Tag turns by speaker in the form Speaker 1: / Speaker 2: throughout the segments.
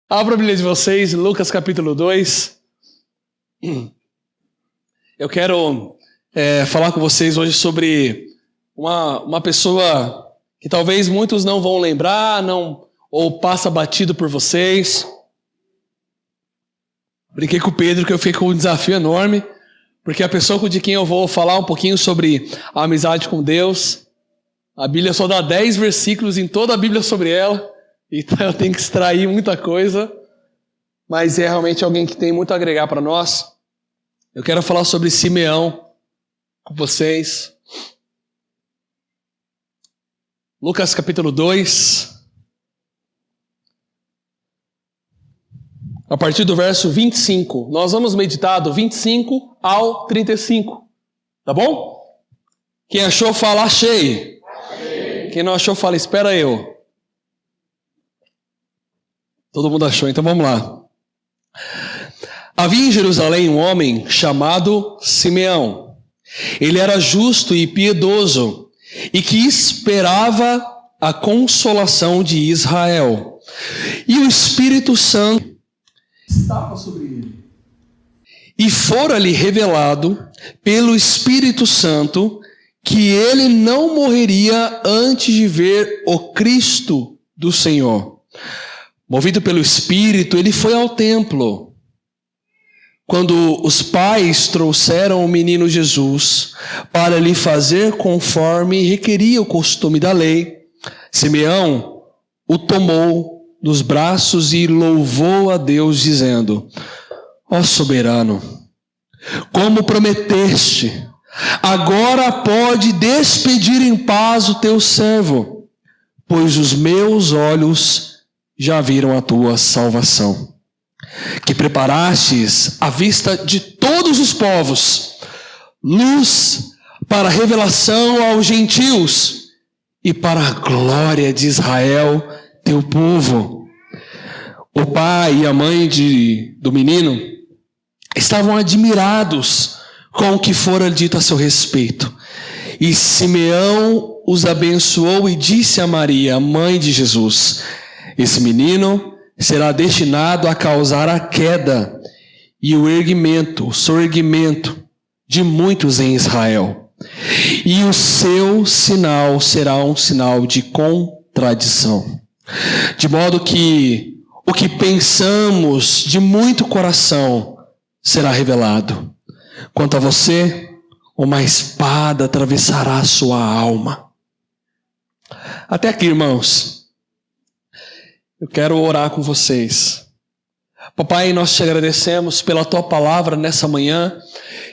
Speaker 1: Abra a Bíblia de vocês, Lucas capítulo 2. Eu quero falar com vocês hoje sobre uma pessoa que talvez muitos não vão lembrar, ou passa batido por vocês. Brinquei com o Pedro que eu fiquei com um desafio enorme, porque a pessoa de quem eu vou falar um pouquinho sobre a amizade com Deus, a Bíblia só dá 10 versículos em toda a Bíblia sobre ela. Então eu tenho que extrair muita coisa, mas é realmente alguém que tem muito a agregar para nós. Eu quero falar sobre Simeão com vocês. Lucas capítulo 2, a partir do verso 25. Nós vamos meditar do 25 ao 35, tá bom? Quem achou, fala achei. Quem não achou, fala espera eu. Todo mundo achou, então vamos lá. Havia em Jerusalém um homem chamado Simeão. Ele era justo e piedoso e que esperava a consolação de Israel. E o Espírito Santo estava sobre ele. E fora-lhe revelado pelo Espírito Santo que ele não morreria antes de ver o Cristo do Senhor. Movido pelo Espírito, ele foi ao templo. Quando os pais trouxeram o menino Jesus para lhe fazer conforme requeria o costume da lei, Simeão o tomou nos braços e louvou a Deus, dizendo: Ó soberano, como prometeste, agora pode despedir em paz o teu servo, pois os meus olhos já viram a tua salvação, que preparastes à vista de todos os povos, luz para a revelação aos gentios e para a glória de Israel, teu povo. O pai e a mãe do menino estavam admirados com o que fora dito a seu respeito. E Simeão os abençoou e disse a Maria, mãe de Jesus: Esse menino será destinado a causar a queda e o soerguimento de muitos em Israel. E o seu sinal será um sinal de contradição. De modo que o que pensamos de muito coração será revelado. Quanto a você, uma espada atravessará a sua alma. Até aqui, irmãos. Eu quero orar com vocês. Papai, nós te agradecemos pela tua palavra nessa manhã.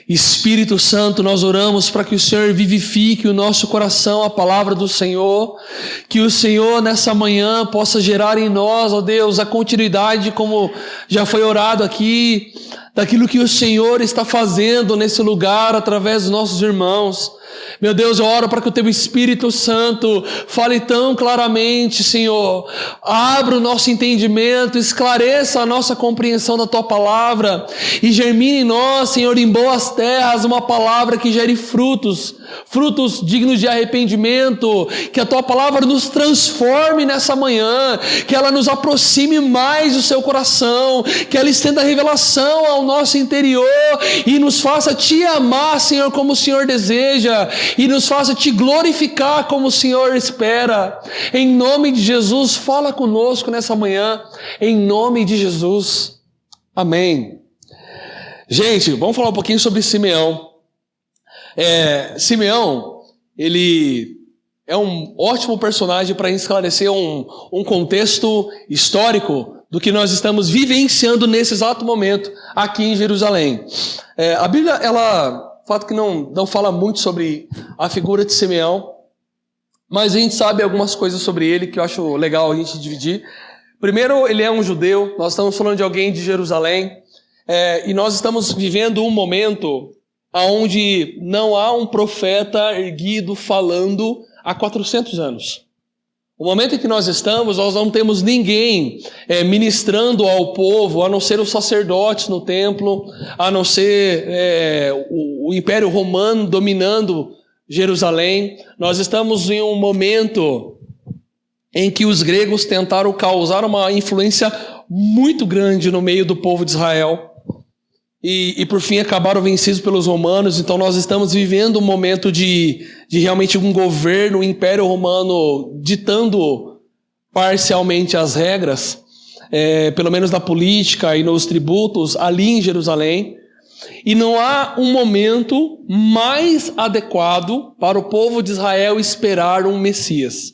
Speaker 1: Espírito Santo, nós oramos para que o Senhor vivifique o nosso coração, a palavra do Senhor. Que o Senhor nessa manhã possa gerar em nós, ó Deus, a continuidade, como já foi orado aqui, daquilo que o Senhor está fazendo nesse lugar através dos nossos irmãos. Meu Deus, eu oro para que o Teu Espírito Santo fale tão claramente, Senhor. Abra o nosso entendimento, esclareça a nossa compreensão da Tua palavra e germine em nós, Senhor, em boas terras, uma palavra que gere frutos dignos de arrependimento. Que a Tua palavra nos transforme nessa manhã, que ela nos aproxime mais do Seu coração, que ela estenda a revelação ao nosso interior e nos faça Te amar, Senhor, como o Senhor deseja, e nos faça Te glorificar como o Senhor espera. Em nome de Jesus, fala conosco nessa manhã, em nome de Jesus, amém. Gente, vamos falar um pouquinho sobre Simeão. Simeão, ele é um ótimo personagem para esclarecer um contexto histórico do que nós estamos vivenciando nesse exato momento aqui em Jerusalém. A Bíblia, fato que não fala muito sobre a figura de Simeão, mas a gente sabe algumas coisas sobre ele que eu acho legal a gente dividir. Primeiro, ele é um judeu, nós estamos falando de alguém de Jerusalém, e nós estamos vivendo um momento onde não há um profeta erguido falando há 400 anos. O momento em que nós estamos, nós não temos ninguém ministrando ao povo, a não ser os sacerdotes no templo, a não ser o Império Romano dominando Jerusalém. Nós estamos em um momento em que os gregos tentaram causar uma influência muito grande no meio do povo de Israel. E por fim acabaram vencidos pelos romanos. Então nós estamos vivendo um momento de realmente um governo, um império romano ditando parcialmente as regras, pelo menos na política e nos tributos ali em Jerusalém. E não há um momento mais adequado para o povo de Israel esperar um Messias.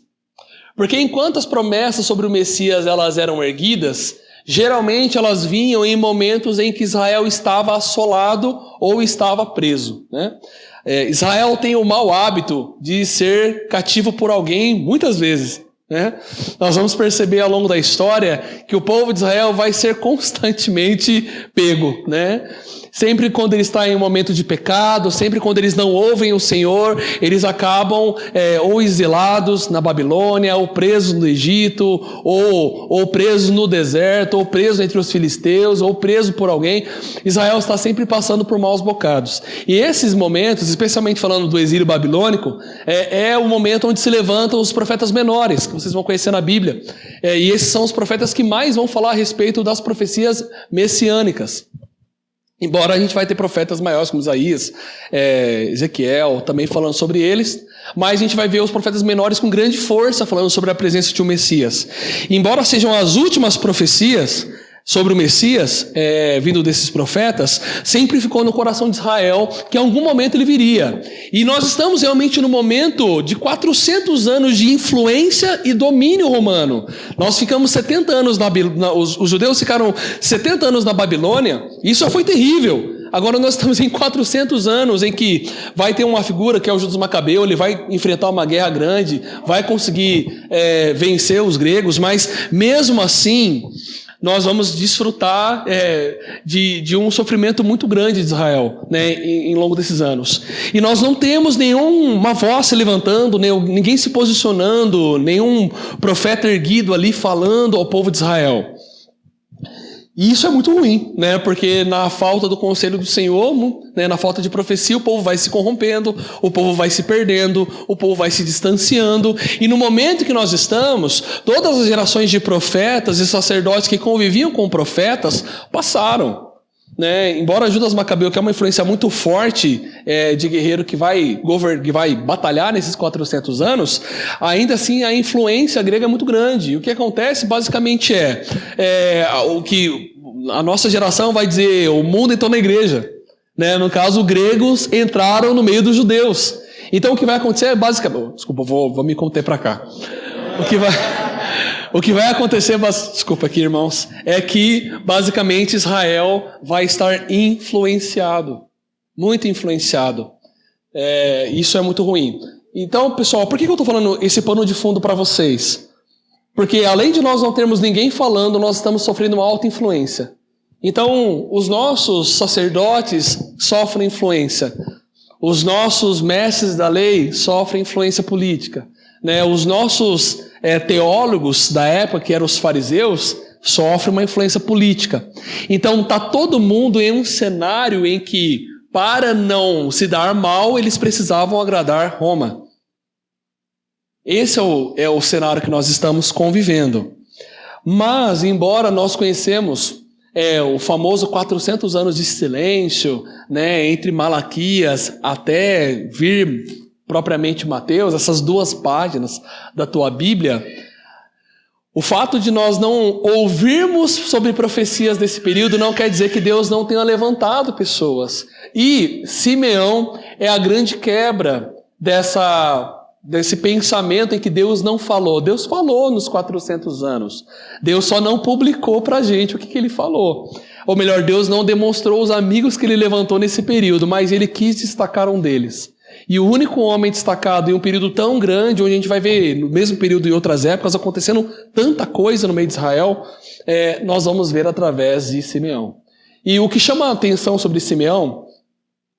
Speaker 1: Porque enquanto as promessas sobre o Messias elas eram erguidas, geralmente elas vinham em momentos em que Israel estava assolado ou estava preso, né? Israel tem o mau hábito de ser cativo por alguém muitas vezes, né? Nós vamos perceber ao longo da história que o povo de Israel vai ser constantemente pego, né? Sempre quando ele está em um momento de pecado, sempre quando eles não ouvem o Senhor, eles acabam ou exilados na Babilônia, ou presos no Egito, ou presos no deserto, ou presos entre os filisteus, ou preso por alguém. Israel está sempre passando por maus bocados. E esses momentos, especialmente falando do exílio babilônico, é o momento onde se levantam os profetas menores, que vocês vão conhecer na Bíblia. E esses são os profetas que mais vão falar a respeito das profecias messiânicas. Embora a gente vai ter profetas maiores como Isaías, Ezequiel, também falando sobre eles, mas a gente vai ver os profetas menores com grande força falando sobre a presença de um Messias. E embora sejam as últimas profecias sobre o Messias, vindo desses profetas, sempre ficou no coração de Israel que em algum momento ele viria. E nós estamos realmente no momento de 400 anos de influência e domínio romano. Nós ficamos 70 anos os judeus ficaram 70 anos na Babilônia, e isso já foi terrível. Agora nós estamos em 400 anos em que vai ter uma figura que é o Judas Macabeu, ele vai enfrentar uma guerra grande, vai conseguir vencer os gregos, mas mesmo assim nós vamos desfrutar de um sofrimento muito grande de Israel, né, em longo desses anos. E nós não temos nenhuma voz se levantando, ninguém se posicionando, nenhum profeta erguido ali falando ao povo de Israel. E isso é muito ruim, né? Porque na falta do conselho do Senhor, né, na falta de profecia, o povo vai se corrompendo, o povo vai se perdendo, o povo vai se distanciando. E no momento que nós estamos, todas as gerações de profetas e sacerdotes que conviviam com profetas passaram, né? Embora Judas Macabeu, que é uma influência muito forte de guerreiro que vai batalhar nesses 400 anos, ainda assim a influência grega é muito grande. E o que acontece basicamente o que a nossa geração vai dizer: o mundo entrou na igreja, né? No caso, gregos entraram no meio dos judeus. Então o que vai acontecer é basicamente... Desculpa, vou me conter para cá. O que vai acontecer, desculpa aqui, irmãos, é que basicamente Israel vai estar influenciado, muito influenciado. Isso é muito ruim. Então, pessoal, por que eu estou falando esse pano de fundo para vocês? Porque além de nós não termos ninguém falando, nós estamos sofrendo uma alta influência. Então, os nossos sacerdotes sofrem influência. Os nossos mestres da lei sofrem influência política, né? Os nossos teólogos da época, que eram os fariseus, sofrem uma influência política. Então está todo mundo em um cenário em que, para não se dar mal, eles precisavam agradar Roma. Esse é o cenário que nós estamos convivendo. Mas, embora nós conhecemos o famoso 400 anos de silêncio, né, entre Malaquias até vir propriamente Mateus, essas 2 páginas da tua Bíblia, o fato de nós não ouvirmos sobre profecias desse período não quer dizer que Deus não tenha levantado pessoas. E Simeão é a grande quebra desse pensamento em que Deus não falou. Deus falou nos 400 anos. Deus só não publicou para a gente o que ele falou. Ou melhor, Deus não demonstrou os amigos que ele levantou nesse período, mas ele quis destacar um deles. E o único homem destacado em um período tão grande, onde a gente vai ver no mesmo período em outras épocas acontecendo tanta coisa no meio de Israel, nós vamos ver através de Simeão. E o que chama a atenção sobre Simeão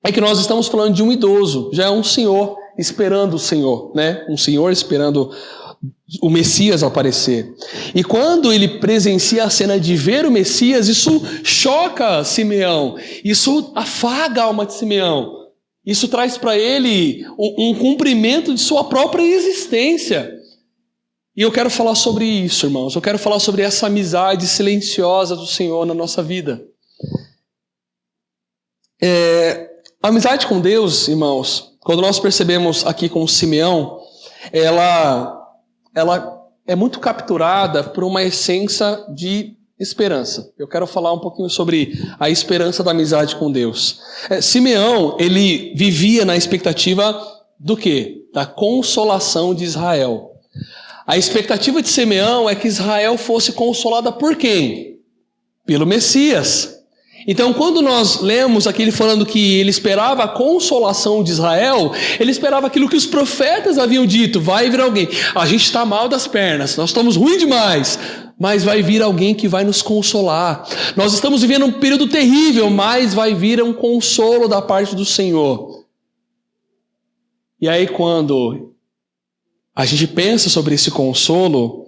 Speaker 1: é que nós estamos falando de um idoso, já é um senhor esperando o Senhor, né? Um senhor esperando o Messias aparecer. E quando ele presencia a cena de ver o Messias, isso choca Simeão, isso afaga a alma de Simeão. Isso traz para ele um cumprimento de sua própria existência. E eu quero falar sobre isso, irmãos. Eu quero falar sobre essa amizade silenciosa do Senhor na nossa vida. A amizade com Deus, irmãos, quando nós percebemos aqui com Simeão, ela é muito capturada por uma essência de esperança. Eu quero falar um pouquinho sobre a esperança da amizade com Deus. Simeão, ele vivia na expectativa do quê? Da consolação de Israel. A expectativa de Simeão é que Israel fosse consolada por quem? Pelo Messias. Então, quando nós lemos aqui ele falando que ele esperava a consolação de Israel, ele esperava aquilo que os profetas haviam dito: vai vir alguém, a gente está mal das pernas, nós estamos ruim demais, mas vai vir alguém que vai nos consolar. Nós estamos vivendo um período terrível, mas vai vir um consolo da parte do Senhor. E aí, quando a gente pensa sobre esse consolo,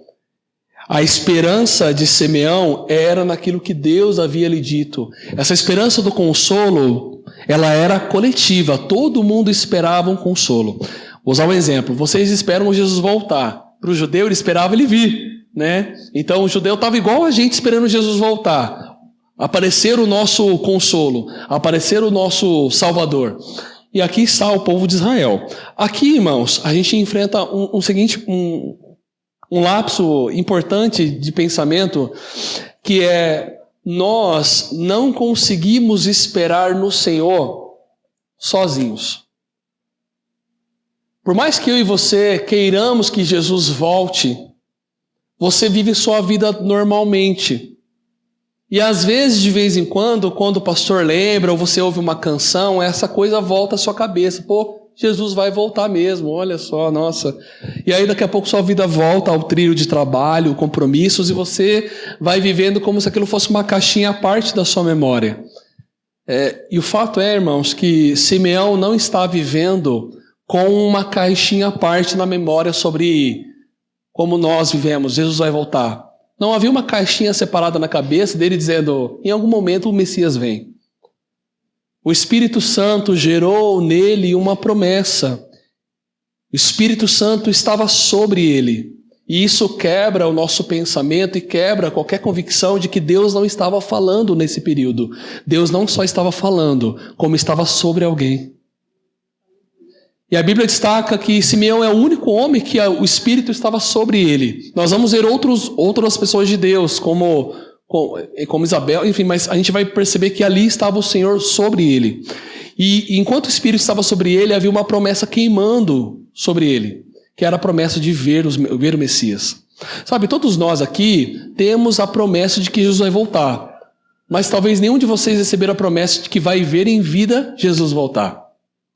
Speaker 1: a esperança de Simeão era naquilo que Deus havia lhe dito. Essa esperança do consolo, ela era coletiva. Todo mundo esperava um consolo. Vou usar um exemplo. Vocês esperam Jesus voltar. Para o judeu, ele esperava ele vir, né? Então, o judeu estava igual a gente esperando Jesus voltar. Aparecer o nosso consolo. Aparecer o nosso Salvador. E aqui está o povo de Israel. Aqui, irmãos, a gente enfrenta um lapso importante de pensamento, que é: nós não conseguimos esperar no Senhor sozinhos. Por mais que eu e você queiramos que Jesus volte, você vive sua vida normalmente. E às vezes, de vez em quando o pastor lembra, ou você ouve uma canção, essa coisa volta à sua cabeça. Pô, Jesus vai voltar mesmo, olha só, nossa. E aí daqui a pouco sua vida volta ao trilho de trabalho, compromissos, e você vai vivendo como se aquilo fosse uma caixinha à parte da sua memória. E o fato é, irmãos, que Simeão não está vivendo com uma caixinha à parte na memória sobre como nós vivemos. Jesus vai voltar. Não havia uma caixinha separada na cabeça dele dizendo: em algum momento o Messias vem. O Espírito Santo gerou nele uma promessa. O Espírito Santo estava sobre ele. E isso quebra o nosso pensamento e quebra qualquer convicção de que Deus não estava falando nesse período. Deus não só estava falando, como estava sobre alguém. E a Bíblia destaca que Simeão é o único homem que o Espírito estava sobre ele. Nós vamos ver outras pessoas de Deus, como Isabel, enfim, mas a gente vai perceber que ali estava o Senhor sobre ele. E enquanto o Espírito estava sobre ele, havia uma promessa queimando sobre ele, que era a promessa de ver o Messias. Sabe, todos nós aqui temos a promessa de que Jesus vai voltar, mas talvez nenhum de vocês receberam a promessa de que vai ver em vida Jesus voltar.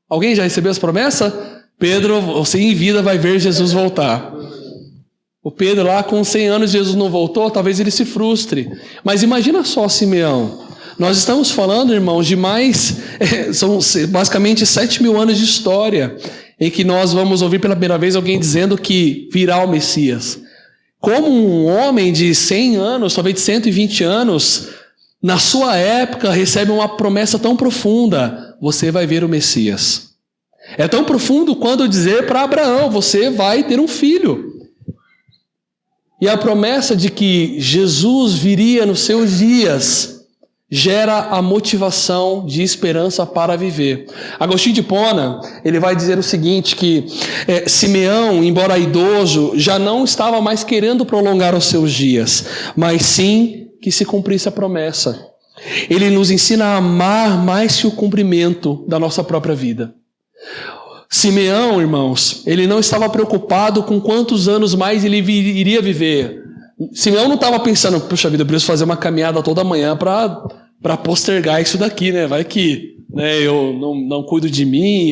Speaker 1: Alguém já recebeu essa promessa? Pedro, você em vida vai ver Jesus voltar. O Pedro lá com 100 anos, Jesus não voltou, talvez ele se frustre. Mas imagina só, Simeão. Nós estamos falando, irmãos, de são basicamente 7.000 anos de história, em que nós vamos ouvir pela primeira vez alguém dizendo que virá o Messias. Como um homem de 100 anos, talvez de 120 anos, na sua época recebe uma promessa tão profunda: você vai ver o Messias. É tão profundo quanto dizer para Abraão: você vai ter um filho. E a promessa de que Jesus viria nos seus dias gera a motivação de esperança para viver. Agostinho de Hipona, ele vai dizer o seguinte, que Simeão, embora idoso, já não estava mais querendo prolongar os seus dias, mas sim que se cumprisse a promessa. Ele nos ensina a amar mais que o cumprimento da nossa própria vida. Simeão, irmãos, ele não estava preocupado com quantos anos mais ele iria viver. Simeão não estava pensando: puxa vida, eu preciso fazer uma caminhada toda manhã para postergar isso daqui, né? Vai que eu não cuido de mim,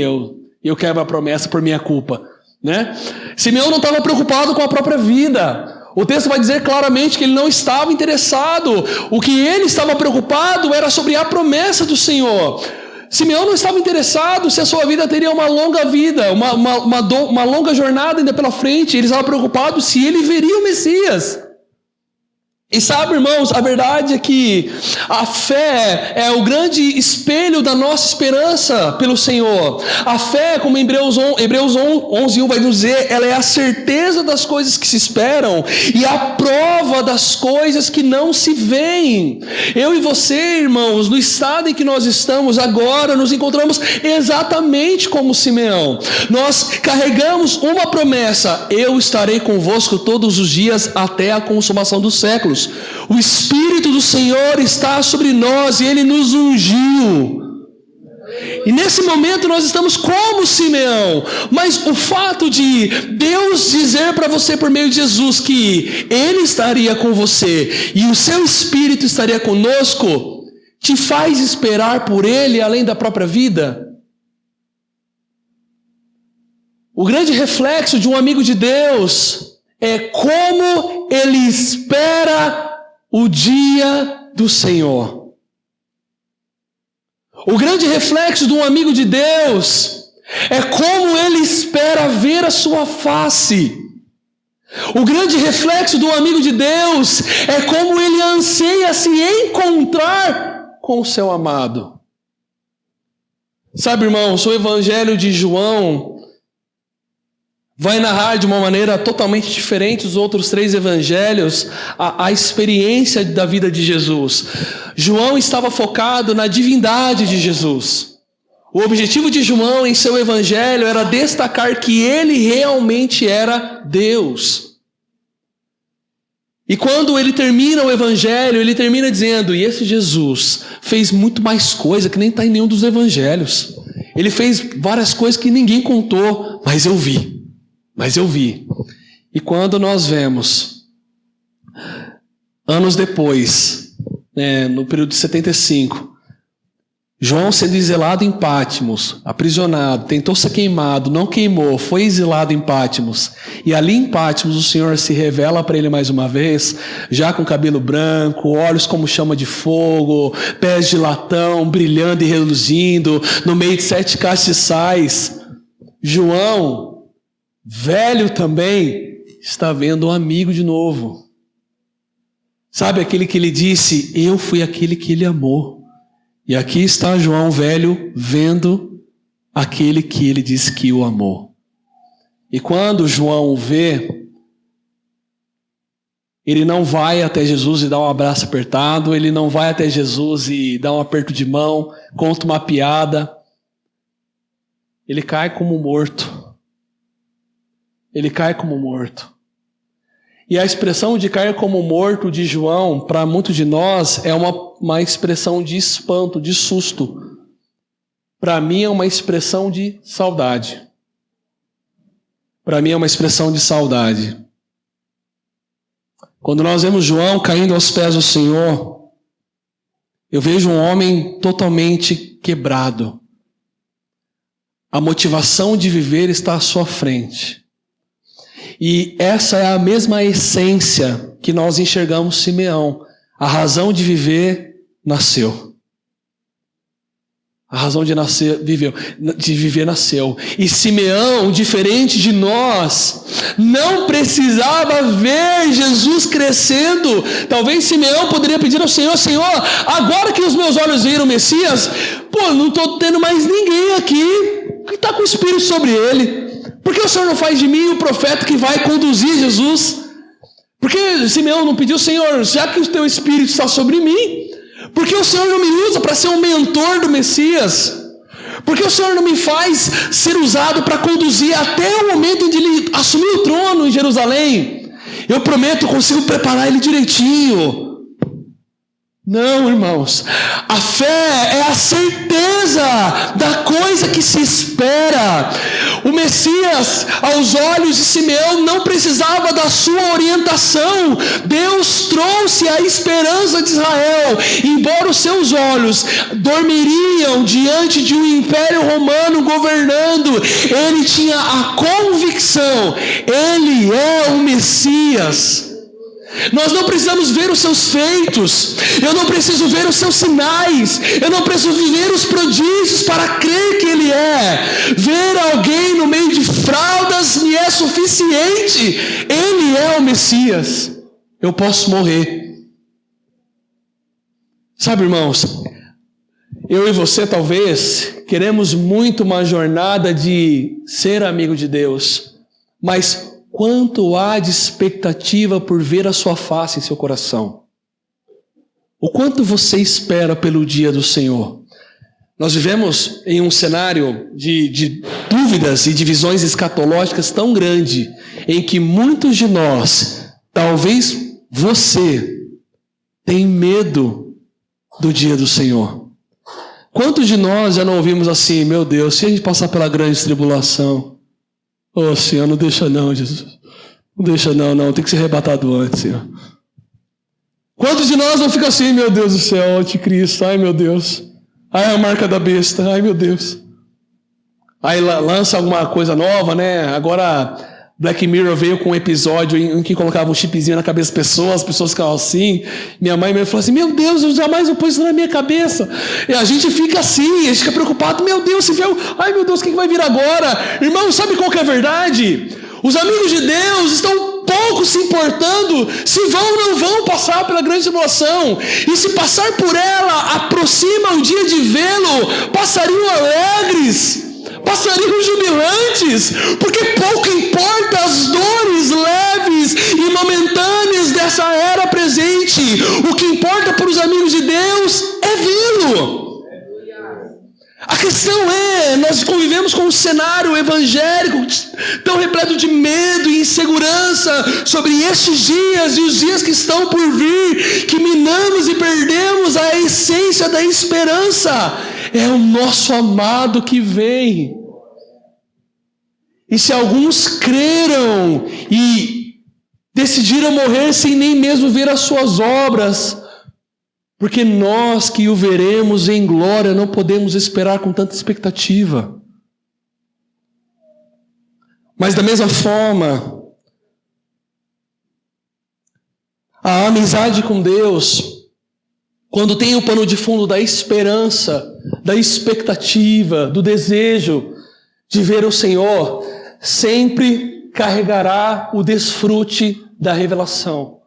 Speaker 1: eu quebro a promessa por minha culpa, né? Simeão não estava preocupado com a própria vida. O texto vai dizer claramente que ele não estava interessado. O que ele estava preocupado era sobre a promessa do Senhor. Simeão não estava interessado se a sua vida teria uma longa vida, uma longa jornada ainda pela frente. Ele estava preocupado se ele veria o Messias. E sabe, irmãos, a verdade é que a fé é o grande espelho da nossa esperança pelo Senhor. A fé, como Hebreus 11:1 vai nos dizer, ela é a certeza das coisas que se esperam e a prova das coisas que não se veem. Eu e você, irmãos, no estado em que nós estamos agora, nos encontramos exatamente como Simeão. Nós carregamos uma promessa: eu estarei convosco todos os dias até a consumação dos séculos. O Espírito do Senhor está sobre nós e Ele nos ungiu. E nesse momento nós estamos como Simeão. Mas o fato de Deus dizer para você por meio de Jesus que Ele estaria com você e o seu Espírito estaria conosco, te faz esperar por Ele além da própria vida? O grande reflexo de um amigo de Deus é como ele espera o dia do Senhor. O grande reflexo de um amigo de Deus é como ele espera ver a sua face. O grande reflexo de um amigo de Deus é como ele anseia se encontrar com o seu amado. Sabe, irmãos, o Evangelho de João vai narrar de uma maneira totalmente diferente dos outros 3 evangelhos a experiência da vida de Jesus. João estava focado na divindade de Jesus. O objetivo de João em seu evangelho era destacar que ele realmente era Deus. E quando ele termina o evangelho, ele termina dizendo: e esse Jesus fez muito mais coisa que nem está em nenhum dos evangelhos. Ele fez várias coisas que ninguém contou, mas eu vi. E quando nós vemos, anos depois, no período de 75, João sendo exilado em Patmos, aprisionado, tentou ser queimado, não queimou, foi exilado em Patmos. E ali em Patmos o Senhor se revela para ele mais uma vez, já com cabelo branco, olhos como chama de fogo, pés de latão, brilhando e reluzindo, no meio de 7 castiçais. João, velho também, está vendo um amigo de novo. Sabe aquele que ele disse: eu fui aquele que ele amou. E aqui está João velho vendo aquele que ele disse que o amou. E quando João o vê, ele não vai até Jesus e dá um abraço apertado, ele não vai até Jesus e dá um aperto de mão, conta uma piada. Ele cai como morto. Ele cai como morto. E a expressão de cair como morto de João, para muitos de nós, é uma expressão de espanto, de susto. Para mim é uma expressão de saudade. Para mim é uma expressão de saudade. Quando nós vemos João caindo aos pés do Senhor, eu vejo um homem totalmente quebrado. A motivação de viver está à sua frente. E essa é a mesma essência que nós enxergamos Simeão. A razão de viver nasceu. A razão de viver nasceu. E Simeão, diferente de nós, não precisava ver Jesus crescendo. Talvez Simeão poderia pedir ao Senhor: Senhor, agora que os meus olhos viram o Messias, não estou tendo mais ninguém aqui que está com o Espírito sobre ele. Por que o Senhor não faz de mim o profeta que vai conduzir Jesus? Por que Simeão não pediu: Senhor, já que o teu Espírito está sobre mim, por que o Senhor não me usa para ser um mentor do Messias? Por que o Senhor não me faz ser usado para conduzir até o momento em que ele assumir o trono em Jerusalém? Eu prometo, eu consigo preparar ele direitinho. Não, irmãos, a fé é a certeza da coisa que se espera. O Messias, aos olhos de Simeão, não precisava da sua orientação. Deus trouxe a esperança de Israel. Embora os seus olhos dormiriam diante de um império romano governando, ele tinha a convicção: ele é o Messias. Nós não precisamos ver os seus feitos, eu não preciso ver os seus sinais, eu não preciso ver os prodígios para crer que Ele é. Ver alguém no meio de fraldas me é suficiente. Ele é o Messias. Eu posso morrer, Sabe, irmãos, eu e você talvez queremos muito uma jornada de ser amigo de Deus, mas quanto há de expectativa por ver a sua face em seu coração? O quanto você espera pelo dia do Senhor? Nós vivemos em um cenário de dúvidas e divisões escatológicas tão grande, em que muitos de nós, talvez você, tem medo do dia do Senhor. Quantos de nós já não ouvimos assim, meu Deus, se a gente passar pela grande tribulação, ô Senhor, não deixa não, Jesus. Não deixa não, tem que ser arrebatado antes, Senhor. Quantos de nós não ficam assim, meu Deus do céu, anticristo, ai meu Deus. Ai, a marca da besta, ai meu Deus. Aí lança alguma coisa nova, né? Agora Black Mirror veio com um episódio em que colocava um chipzinho na cabeça das pessoas, as pessoas ficavam assim. Minha mãe falou assim, meu Deus, eu jamais vou pôr isso na minha cabeça. E a gente fica assim, a gente fica preocupado, meu Deus, se vier, ai meu Deus, o que vai vir agora? Irmão, sabe qual que é a verdade? Os amigos de Deus estão pouco se importando se vão ou não vão passar pela grande tribulação. E se passar por ela, aproxima o dia de vê-lo, passariam alegres, passariam jubilantes, porque pouco importa as dores leves e momentâneas dessa era presente. O que importa para os amigos de Deus é vê-lo. A questão é, nós convivemos com um cenário evangélico tão repleto de medo e insegurança sobre estes dias e os dias que estão por vir, que minamos e perdemos a essência da esperança. É o nosso amado que vem. E se alguns creram e decidiram morrer sem nem mesmo ver as suas obras, porque nós que o veremos em glória não podemos esperar com tanta expectativa. Mas da mesma forma, a amizade com Deus, quando tem o pano de fundo da esperança, da expectativa, do desejo de ver o Senhor, sempre carregará o desfrute da revelação.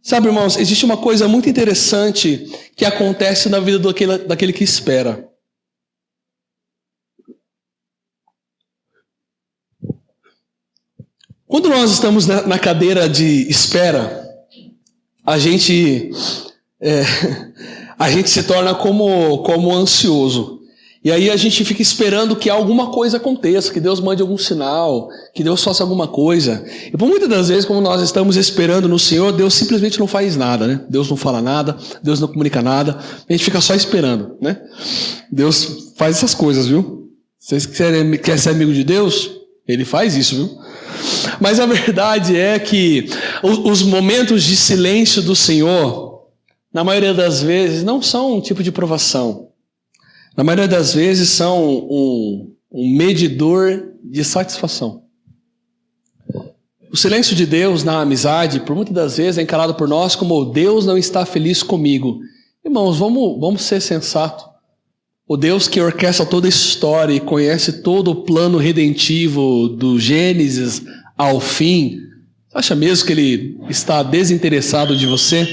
Speaker 1: Sabe, irmãos, existe uma coisa muito interessante que acontece na vida daquele que espera. Quando nós estamos na cadeira de espera, a gente se torna como ansioso. E aí a gente fica esperando que alguma coisa aconteça, que Deus mande algum sinal, que Deus faça alguma coisa. E por muitas das vezes, como nós estamos esperando no Senhor, Deus simplesmente não faz nada, né? Deus não fala nada, Deus não comunica nada, a gente fica só esperando, né? Deus faz essas coisas, viu? Vocês querem ser amigo de Deus? Ele faz isso, viu? Mas a verdade é que os momentos de silêncio do Senhor, na maioria das vezes, não são um tipo de provação. Na maioria das vezes são um medidor de satisfação. O silêncio de Deus na amizade, por muitas das vezes, é encarado por nós como Deus não está feliz comigo. Irmãos, vamos ser sensatos. O Deus que orquestra toda a história e conhece todo o plano redentivo do Gênesis ao fim, acha mesmo que Ele está desinteressado de você?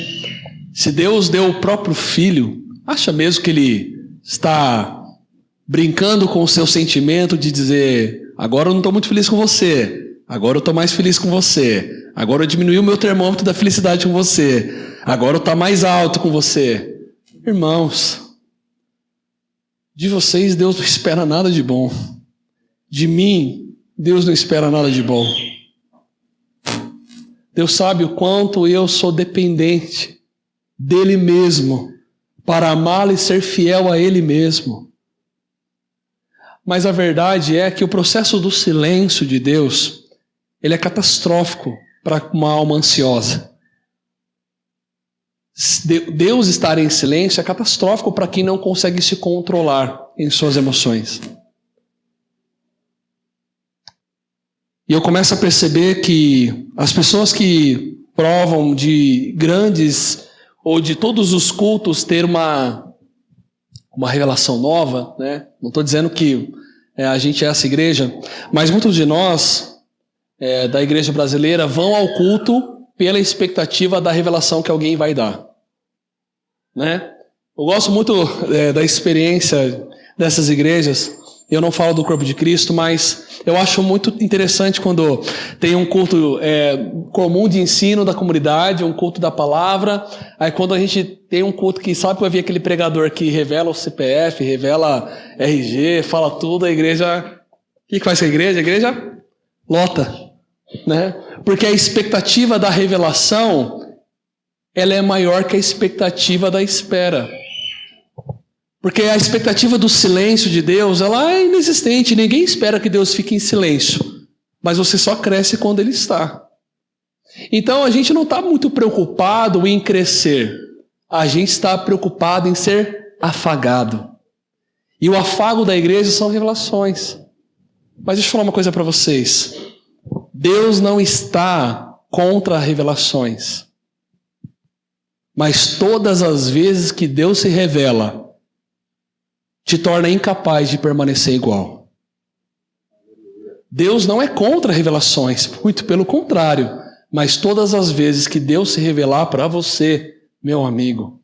Speaker 1: Se Deus deu o próprio Filho, acha mesmo que Ele está brincando com o seu sentimento de dizer, agora eu não estou muito feliz com você, agora eu estou mais feliz com você, agora eu diminui o meu termômetro da felicidade com você, agora eu estou mais alto com você. Irmãos, de vocês Deus não espera nada de bom. De mim, Deus não espera nada de bom. Deus sabe o quanto eu sou dependente dele mesmo, para amá-lo e ser fiel a Ele mesmo. Mas a verdade é que o processo do silêncio de Deus, ele é catastrófico para uma alma ansiosa. Deus estar em silêncio é catastrófico para quem não consegue se controlar em suas emoções. E eu começo a perceber que as pessoas que provam de grandes ou de todos os cultos ter uma revelação nova, né? Não estou dizendo que a gente é essa igreja, mas muitos de nós, da igreja brasileira, vão ao culto pela expectativa da revelação que alguém vai dar, né? Eu gosto muito da experiência dessas igrejas. Eu não falo do corpo de Cristo, mas eu acho muito interessante quando tem um culto comum de ensino da comunidade, um culto da palavra. Aí quando a gente tem um culto que sabe que vai vir aquele pregador que revela o CPF, revela RG, fala tudo, a igreja... O que faz com a igreja? A igreja lota, né? Porque a expectativa da revelação, ela é maior que a expectativa da espera. Porque a expectativa do silêncio de Deus, ela é inexistente. Ninguém espera que Deus fique em silêncio. Mas você só cresce quando Ele está. Então a gente não está muito preocupado em crescer. A gente está preocupado em ser afagado. E o afago da igreja são revelações. Mas deixa eu falar uma coisa para vocês. Deus não está contra revelações. Mas todas as vezes que Deus se revela, te torna incapaz de permanecer igual. Deus não é contra revelações, muito pelo contrário. Mas todas as vezes que Deus se revelar para você, meu amigo,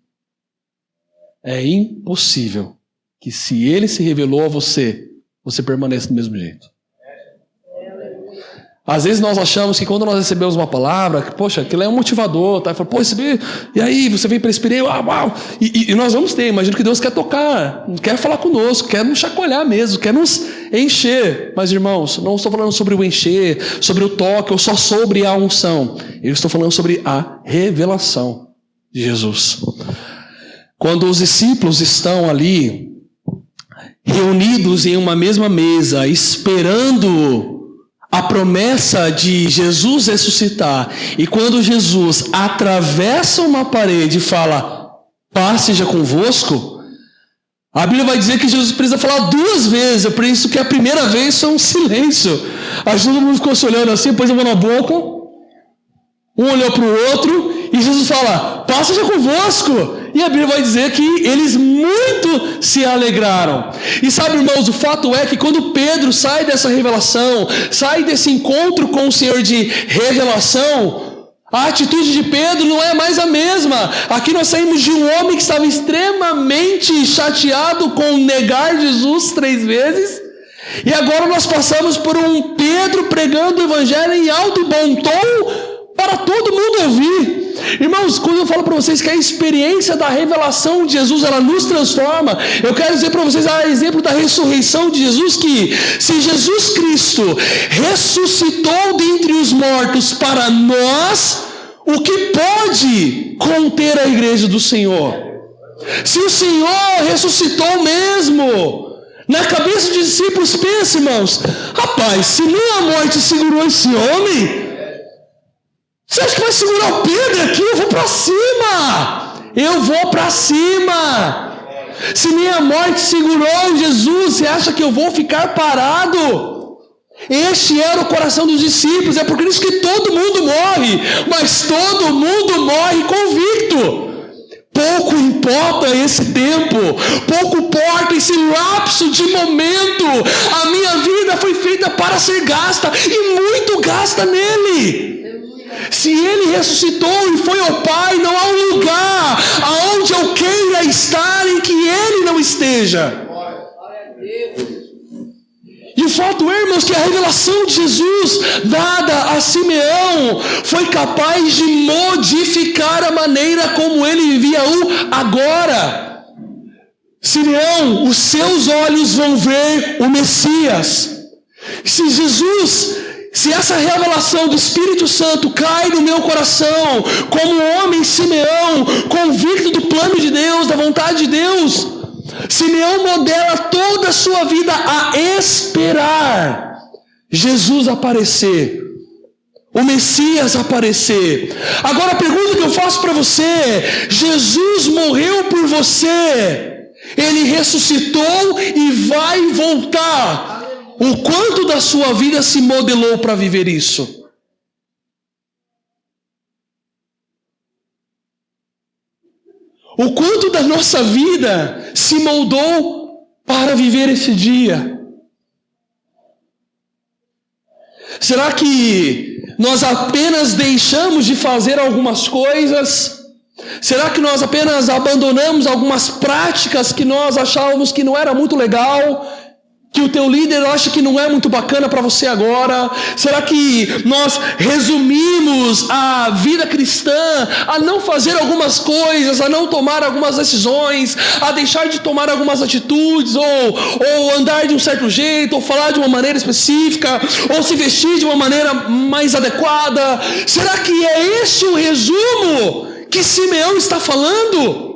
Speaker 1: é impossível que se Ele se revelou a você, você permaneça do mesmo jeito. Às vezes nós achamos que quando nós recebemos uma palavra, poxa, aquilo é um motivador, tá? Fala, pô, e aí, você vem para esse período, uau. E nós vamos ter, imagino que Deus quer tocar, quer falar conosco, quer nos chacoalhar mesmo, quer nos encher. Mas irmãos, não estou falando sobre o encher, sobre o toque, ou só sobre a unção. Eu estou falando sobre a revelação de Jesus. Quando os discípulos estão ali, reunidos em uma mesma mesa, esperando a promessa de Jesus ressuscitar, e quando Jesus atravessa uma parede e fala, paz seja convosco, a Bíblia vai dizer que Jesus precisa falar 2 vezes. Eu penso que a primeira vez foi um silêncio. Aí todo mundo ficou se olhando assim, pôs a mão na boca, um olhou para o outro, e Jesus fala, paz seja convosco. E a Bíblia vai dizer que eles muito se alegraram. E sabe, irmãos, o fato é que quando Pedro sai dessa revelação, sai desse encontro com o Senhor de revelação, a atitude de Pedro não é mais a mesma. Aqui nós saímos de um homem que estava extremamente chateado com negar Jesus 3 vezes. E agora nós passamos por um Pedro pregando o evangelho em alto e bom tom para todo mundo ouvir. Irmãos, quando eu falo para vocês que a experiência da revelação de Jesus, ela nos transforma, eu quero dizer para vocês, a exemplo da ressurreição de Jesus, que se Jesus Cristo ressuscitou dentre os mortos para nós, o que pode conter a igreja do Senhor? Se o Senhor ressuscitou mesmo, na cabeça dos discípulos, pensa, irmãos, rapaz, se nem a morte segurou esse homem, você acha que vai segurar o Pedro aqui? Eu vou para cima! Eu vou para cima! Se nem a morte segurou Jesus, você acha que eu vou ficar parado? Este era o coração dos discípulos. É por isso que todo mundo morre, mas todo mundo morre convicto. Pouco importa esse tempo, pouco importa esse lapso de momento. A minha vida foi feita para ser gasta, e muito gasta nele. Se Ele ressuscitou e foi ao Pai, não há um lugar aonde eu queira estar em que Ele não esteja. E o fato é, irmãos, que a revelação de Jesus dada a Simeão foi capaz de modificar a maneira como ele vivia o agora. Simeão, os seus olhos vão ver o Messias. Se essa revelação do Espírito Santo cai no meu coração, como um homem Simeão, convicto do plano de Deus, da vontade de Deus, Simeão modela toda a sua vida a esperar Jesus aparecer, o Messias aparecer. Agora a pergunta que eu faço para você: Jesus morreu por você, Ele ressuscitou e vai voltar. O quanto da sua vida se modelou para viver isso? O quanto da nossa vida se moldou para viver esse dia? Será que nós apenas deixamos de fazer algumas coisas Será que nós apenas abandonamos algumas práticas que nós achávamos que não era muito legal, que o teu líder acha que não é muito bacana para você agora? Será que nós resumimos a vida cristã a não fazer algumas coisas, a não tomar algumas decisões, a deixar de tomar algumas atitudes, ou andar de um certo jeito, ou falar de uma maneira específica, ou se vestir de uma maneira mais adequada? Será que é esse o resumo que Simeão está falando?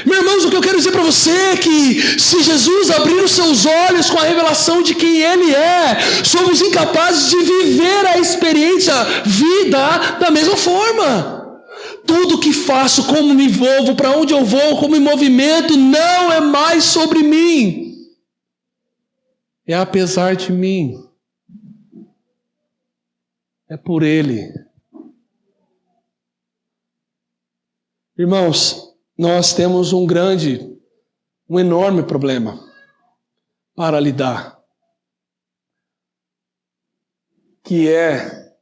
Speaker 1: Meus irmãos, o que eu quero dizer para você é que se Jesus abrir os seus olhos com a revelação de quem Ele é, somos incapazes de viver a experiência vida da mesma forma. Tudo que faço, como me envolvo, para onde eu vou, como me movimento, não é mais sobre mim. É apesar de mim. É por Ele. Irmãos, nós temos um enorme problema para lidar, que é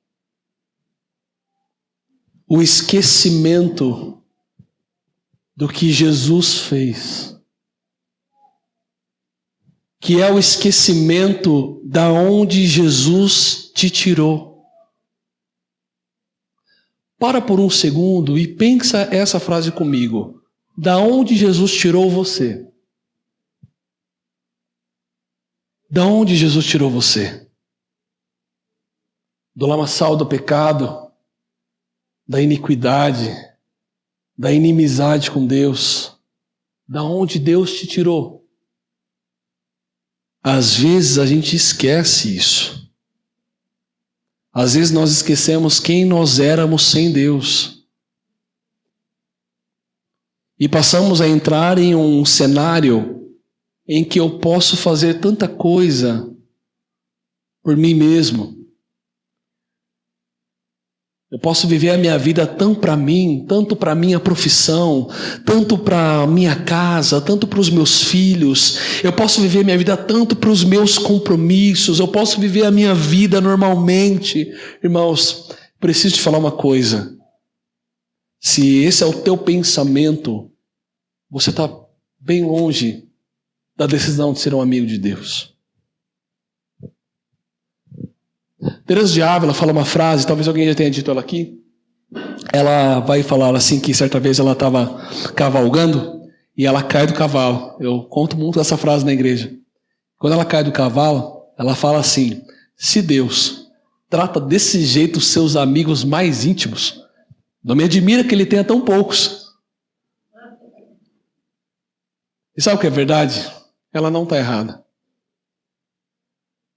Speaker 1: o esquecimento do que Jesus fez, que é o esquecimento da onde Jesus te tirou. Para por um segundo e pensa essa frase comigo. Da onde Jesus tirou você? Da onde Jesus tirou você? Do lamaçal do pecado, da iniquidade, da inimizade com Deus. Da onde Deus te tirou? Às vezes a gente esquece isso. Às vezes nós esquecemos quem nós éramos sem Deus. E passamos a entrar em um cenário em que eu posso fazer tanta coisa por mim mesmo. Eu posso viver a minha vida tão para mim, tanto para a minha profissão, tanto para a minha casa, tanto para os meus filhos. Eu posso viver a minha vida tanto para os meus compromissos. Eu posso viver a minha vida normalmente. Irmãos, preciso te falar uma coisa. Se esse é o teu pensamento, você está bem longe da decisão de ser um amigo de Deus. Teresa de Ávila fala uma frase, talvez alguém já tenha dito ela aqui. Ela vai falar assim que certa vez ela estava cavalgando e ela cai do cavalo. Eu conto muito essa frase na igreja. Quando ela cai do cavalo, ela fala assim: se Deus trata desse jeito os seus amigos mais íntimos, não me admira que Ele tenha tão poucos. E sabe o que é verdade? Ela não está errada.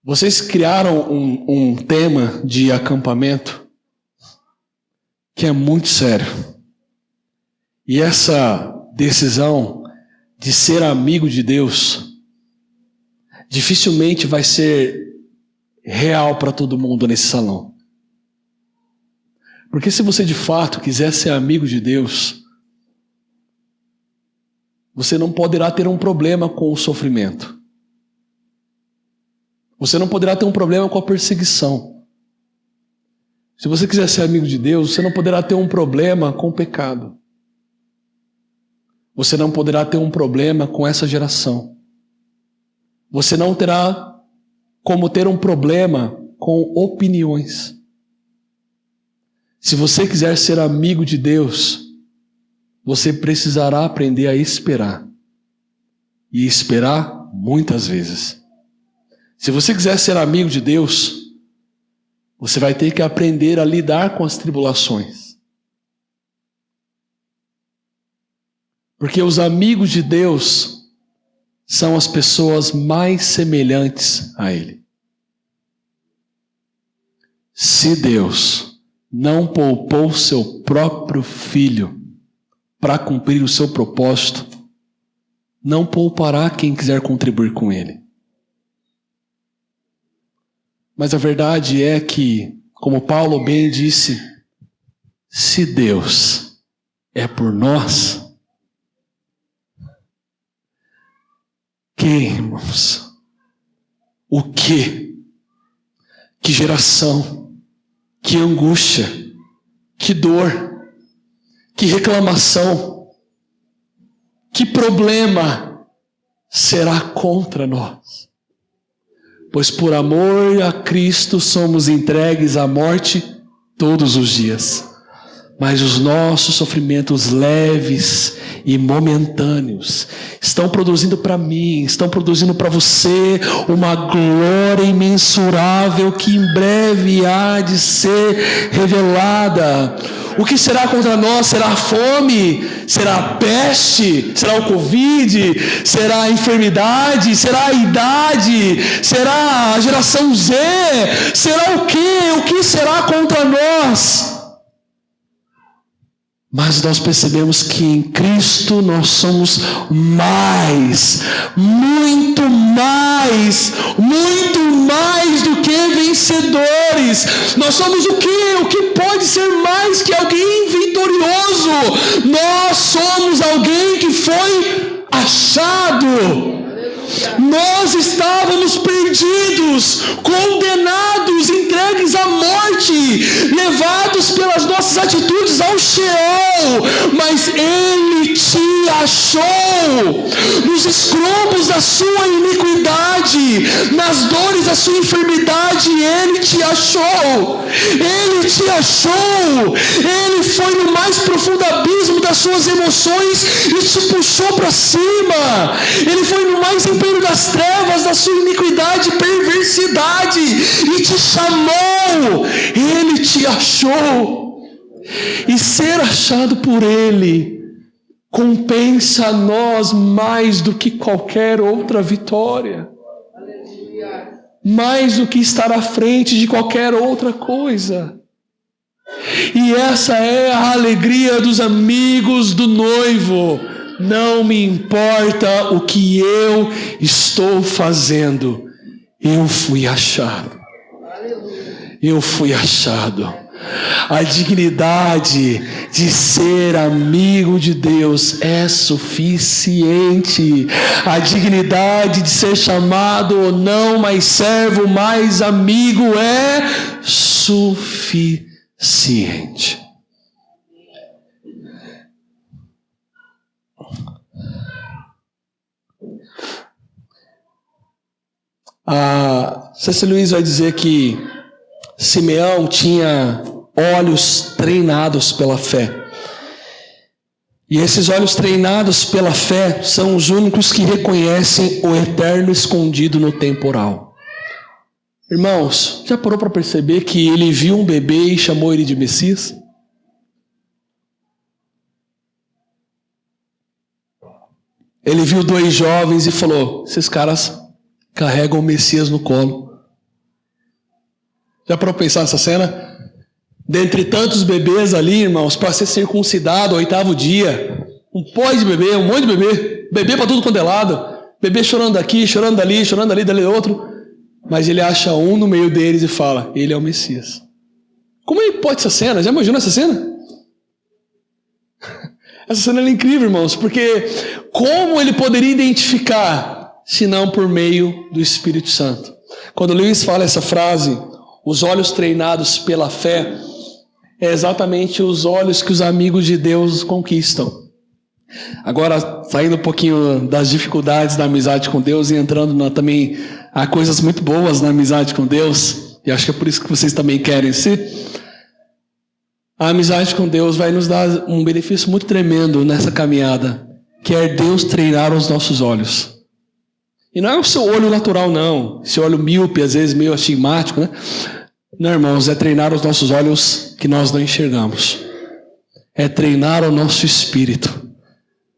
Speaker 1: Vocês criaram um tema de acampamento que é muito sério. E essa decisão de ser amigo de Deus dificilmente vai ser real para todo mundo nesse salão. Porque se você de fato quiser ser amigo de Deus, você não poderá ter um problema com o sofrimento. Você não poderá ter um problema com a perseguição. Se você quiser ser amigo de Deus, você não poderá ter um problema com o pecado. Você não poderá ter um problema com essa geração. Você não terá como ter um problema com opiniões. Se você quiser ser amigo de Deus, você precisará aprender a esperar. E esperar muitas vezes. Se você quiser ser amigo de Deus, você vai ter que aprender a lidar com as tribulações. Porque os amigos de Deus são as pessoas mais semelhantes a Ele. Se Deus não poupou seu próprio Filho para cumprir o seu propósito, não poupará quem quiser contribuir com Ele. Mas a verdade é que, como Paulo bem disse, se Deus é por nós, quem, irmãos? O quê? Que geração, que angústia, que dor, que reclamação, que problema será contra nós? Pois por amor a Cristo somos entregues à morte todos os dias. Mas os nossos sofrimentos leves e momentâneos estão produzindo para mim, estão produzindo para você uma glória imensurável que em breve há de ser revelada. O que será contra nós? Será a fome? Será a peste? Será o Covid? Será a enfermidade? Será a idade? Será a geração Z? Será o quê? O que será contra nós? Mas nós percebemos que em Cristo nós somos mais, muito mais do que vencedores. Nós somos o quê? O que pode ser mais que alguém vitorioso? Nós somos alguém que foi achado. Nós estávamos perdidos, condenados, entregues à morte, levados pelas nossas atitudes ao Sheol, mas Ele te achou, nos escombros da sua iniquidade, nas dores da sua enfermidade, Ele te achou, Ele foi no mais profundo abismo das suas emoções e te puxou para cima, Ele foi no mais império das trevas, da sua iniquidade e perversidade, e te chamou, Ele te achou, e ser achado por Ele compensa a nós mais do que qualquer outra vitória, mais do que estar à frente de qualquer outra coisa. E essa é a alegria dos amigos do noivo. Não me importa o que eu estou fazendo, eu fui achado. Eu fui achado. A dignidade de ser amigo de Deus é suficiente. A dignidade de ser chamado ou não mais servo, mais amigo é suficiente. A C.S. Lewis vai dizer que Simeão tinha olhos treinados pela fé. E esses olhos treinados pela fé são os únicos que reconhecem o eterno escondido no temporal. Irmãos, já parou para perceber que ele viu um bebê e chamou ele de Messias? Ele viu dois jovens e falou: esses caras carregam o Messias no colo. Já parou para pensar nessa cena? Dentre tantos bebês ali, irmãos, para ser circuncidado ao 8º dia, um pó de bebê, um monte de bebê, bebê para tudo quanto é lado, bebê chorando daqui, chorando dali, dali outro, mas ele acha um no meio deles e fala: ele é o Messias. Como é que pode essa cena? Já imaginou essa cena? Essa cena é incrível, irmãos, porque como ele poderia identificar, se não por meio do Espírito Santo? Quando Lewis fala essa frase, os olhos treinados pela fé, é exatamente os olhos que os amigos de Deus conquistam. Agora, saindo um pouquinho das dificuldades da amizade com Deus e entrando também há coisas muito boas na amizade com Deus, e acho que é por isso que vocês também querem ser. A amizade com Deus vai nos dar um benefício muito tremendo nessa caminhada, que é Deus treinar os nossos olhos. E não é o seu olho natural, não. Esse olho míope, às vezes meio astigmático, né? Não, irmãos, é treinar os nossos olhos que nós não enxergamos. É treinar o nosso espírito.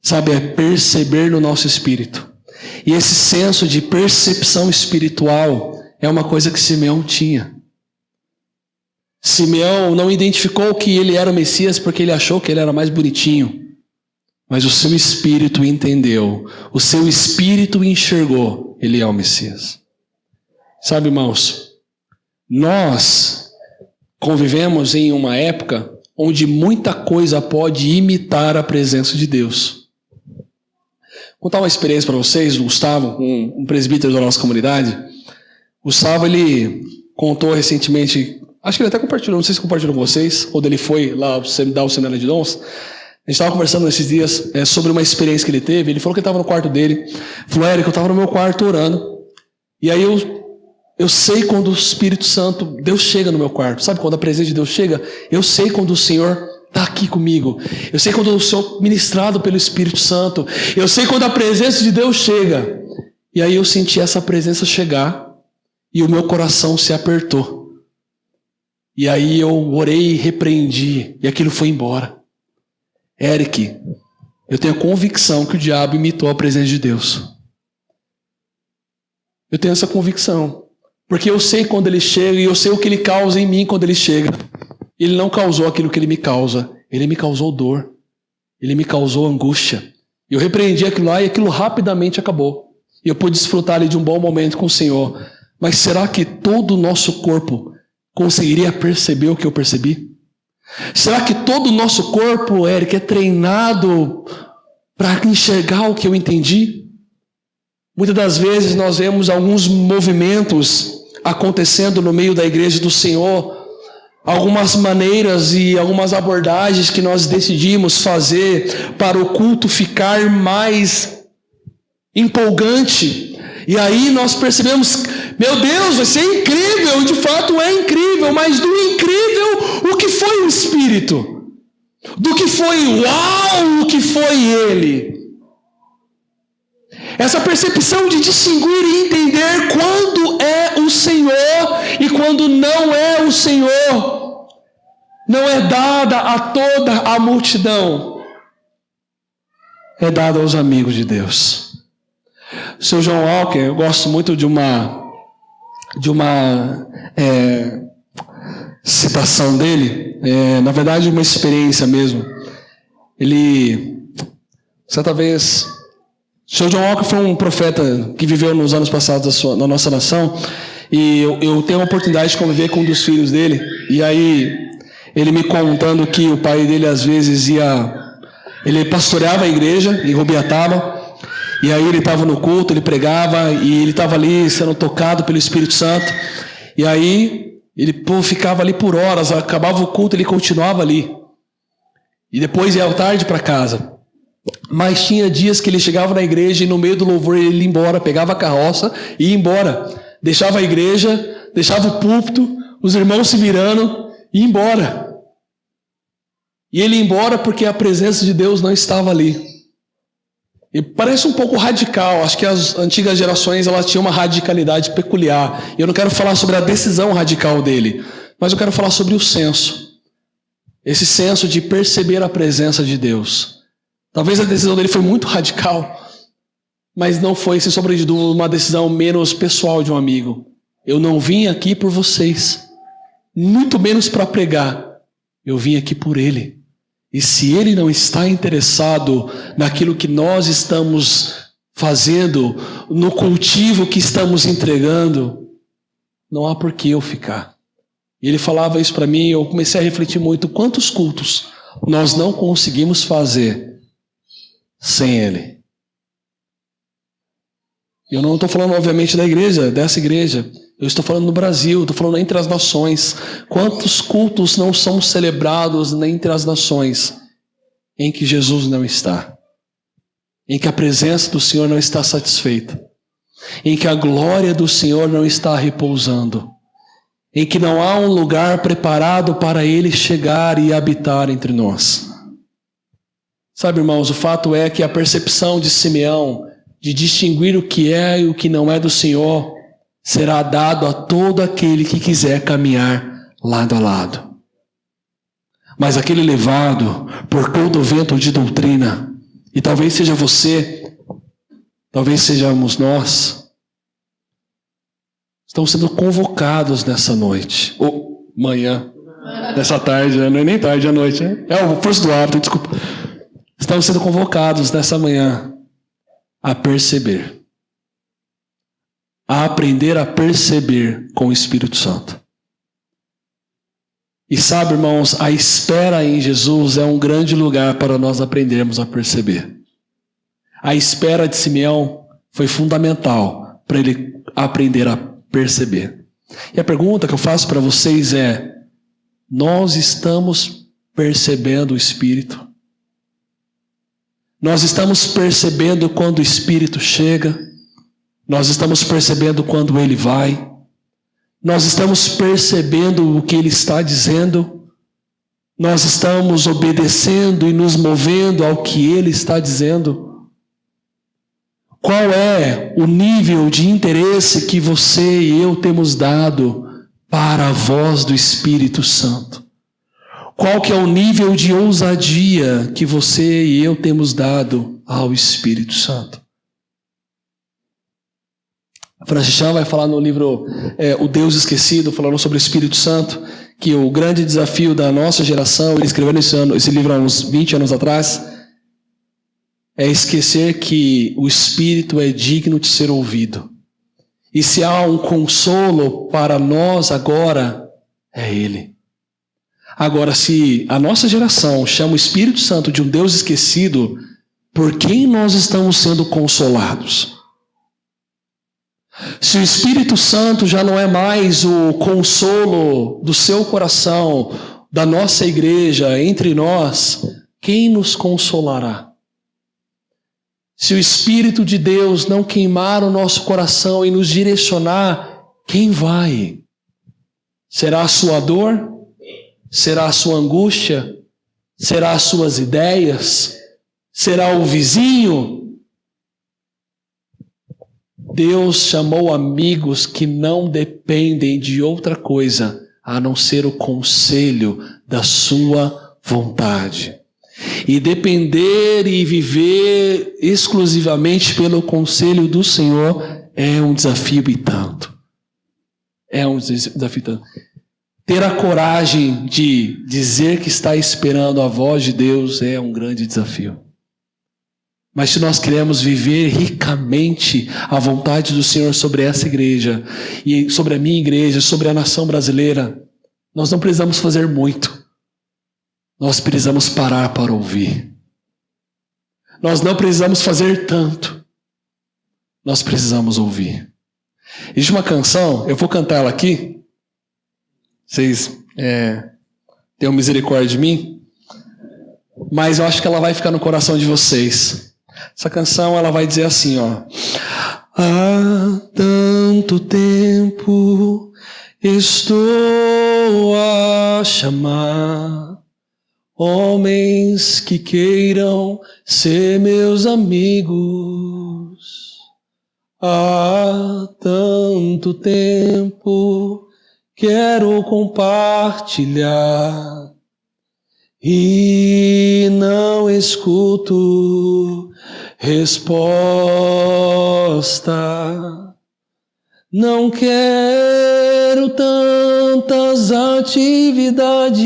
Speaker 1: Sabe, é perceber no nosso espírito. E esse senso de percepção espiritual é uma coisa que Simeão tinha. Simeão não identificou que ele era o Messias porque ele achou que ele era mais bonitinho. Mas o seu espírito entendeu. O seu espírito enxergou. Ele é o Messias. Sabe, irmãos, nós convivemos em uma época onde muita coisa pode imitar a presença de Deus. Vou contar uma experiência para vocês do Gustavo, um presbítero da nossa comunidade. Gustavo, ele contou recentemente, acho que ele até compartilhou, não sei se compartilhou com vocês, quando ele foi lá dar o seminário de dons. A gente estava conversando esses dias sobre uma experiência que ele teve. Ele falou que ele estava no quarto dele. Falou, Érico, eu estava no meu quarto orando. E aí eu sei quando o Espírito Santo, Deus chega no meu quarto. Sabe quando a presença de Deus chega? Eu sei quando o Senhor está aqui comigo. Eu sei quando eu sou ministrado pelo Espírito Santo. Eu sei quando a presença de Deus chega. E aí eu senti essa presença chegar e o meu coração se apertou. E aí eu orei e repreendi e aquilo foi embora. Eric, eu tenho a convicção que o diabo imitou a presença de Deus. Eu tenho essa convicção. Porque eu sei quando ele chega e eu sei o que ele causa em mim quando ele chega. Ele não causou aquilo que ele me causa. Ele me causou dor. Ele me causou angústia. Eu repreendi aquilo lá e aquilo rapidamente acabou. E eu pude desfrutar ali de um bom momento com o Senhor. Mas será que todo o nosso corpo conseguiria perceber o que eu percebi? Será que todo o nosso corpo, Eric, é treinado para enxergar o que eu entendi? Muitas das vezes nós vemos alguns movimentos acontecendo no meio da igreja do Senhor, algumas maneiras e algumas abordagens que nós decidimos fazer para o culto ficar mais empolgante. E aí nós percebemos, meu Deus, vai ser incrível, de fato é incrível, mas do incrível, o que foi o Espírito? Do que foi uau, o que foi Ele? Essa percepção de distinguir e entender quando é o Senhor e quando não é o Senhor, não é dada a toda a multidão, é dada aos amigos de Deus. O Sr. John Walker, eu gosto muito de uma citação dele, na verdade uma experiência mesmo. Ele, certa vez, o Sr. John Walker foi um profeta que viveu nos anos passados na nossa nação, e eu tenho a oportunidade de conviver com um dos filhos dele, e aí ele me contando que o pai dele às vezes ele pastoreava a igreja em Rubiataba. E aí ele estava no culto, ele pregava, e ele estava ali sendo tocado pelo Espírito Santo. E aí ele ficava ali por horas, acabava o culto, ele continuava ali. E depois ia à tarde para casa. Mas tinha dias que ele chegava na igreja e no meio do louvor ele ia embora, pegava a carroça e ia embora. Deixava a igreja, deixava o púlpito, os irmãos se virando e ia embora. E ele ia embora porque a presença de Deus não estava ali. E parece um pouco radical. Acho que as antigas gerações elas tinham uma radicalidade peculiar. E eu não quero falar sobre a decisão radical dele, mas eu quero falar sobre o senso. Esse senso de perceber a presença de Deus. Talvez a decisão dele foi muito radical, mas não foi, sem sombra de dúvida, uma decisão menos pessoal de um amigo. Eu não vim aqui por vocês, muito menos para pregar. Eu vim aqui por Ele. E se Ele não está interessado naquilo que nós estamos fazendo, no cultivo que estamos entregando, não há por que eu ficar. E ele falava isso para mim e eu comecei a refletir muito. Quantos cultos nós não conseguimos fazer sem Ele? Eu não estou falando, obviamente, da igreja, dessa igreja. Eu estou falando no Brasil, estou falando entre as nações. Quantos cultos não são celebrados entre as nações em que Jesus não está? Em que a presença do Senhor não está satisfeita? Em que a glória do Senhor não está repousando? Em que não há um lugar preparado para Ele chegar e habitar entre nós? Sabe, irmãos, o fato é que a percepção de Simeão de distinguir o que é e o que não é do Senhor será dado a todo aquele que quiser caminhar lado a lado. Mas aquele levado por todo o vento de doutrina, e talvez seja você, talvez sejamos nós, estão sendo convocados nessa noite, ou manhã, nessa tarde, não é nem tarde, é noite, né? É o força do hábito, desculpa. Estão sendo convocados nessa manhã a perceber, a aprender a perceber com o Espírito Santo. E sabe, irmãos, a espera em Jesus é um grande lugar para nós aprendermos a perceber. A espera de Simeão foi fundamental para ele aprender a perceber. E a pergunta que eu faço para vocês é: nós estamos percebendo o Espírito? Nós estamos percebendo quando o Espírito chega, nós estamos percebendo quando Ele vai, nós estamos percebendo o que Ele está dizendo, nós estamos obedecendo e nos movendo ao que Ele está dizendo. Qual é o nível de interesse que você e eu temos dado para a voz do Espírito Santo? Qual que é o nível de ousadia que você e eu temos dado ao Espírito Santo? Francis Chan vai falar no livro O Deus Esquecido, falando sobre o Espírito Santo, que o grande desafio da nossa geração, ele escreveu esse livro há uns 20 anos atrás, é esquecer que o Espírito é digno de ser ouvido. E se há um consolo para nós agora, é Ele. Agora, se a nossa geração chama o Espírito Santo de um Deus esquecido, por quem nós estamos sendo consolados? Se o Espírito Santo já não é mais o consolo do seu coração, da nossa igreja, entre nós, quem nos consolará? Se o Espírito de Deus não queimar o nosso coração e nos direcionar, quem vai? Será a sua dor? Será a sua angústia? Será as suas ideias? Será o vizinho? Deus chamou amigos que não dependem de outra coisa a não ser o conselho da sua vontade. E depender e viver exclusivamente pelo conselho do Senhor é um desafio e tanto. É um desafio e tanto. Ter a coragem de dizer que está esperando a voz de Deus é um grande desafio. Mas se nós queremos viver ricamente a vontade do Senhor sobre essa igreja, e sobre a minha igreja, sobre a nação brasileira, nós não precisamos fazer muito. Nós precisamos parar para ouvir. Nós não precisamos fazer tanto. Nós precisamos ouvir. Existe uma canção, eu vou cantar ela aqui. Vocês tenham misericórdia de mim, mas eu acho que ela vai ficar no coração de vocês. Essa canção ela vai dizer assim, ó: há tanto tempo estou a chamar homens que queiram ser meus amigos. Há tanto tempo quero compartilhar e não escuto resposta. Não quero tantas atividades,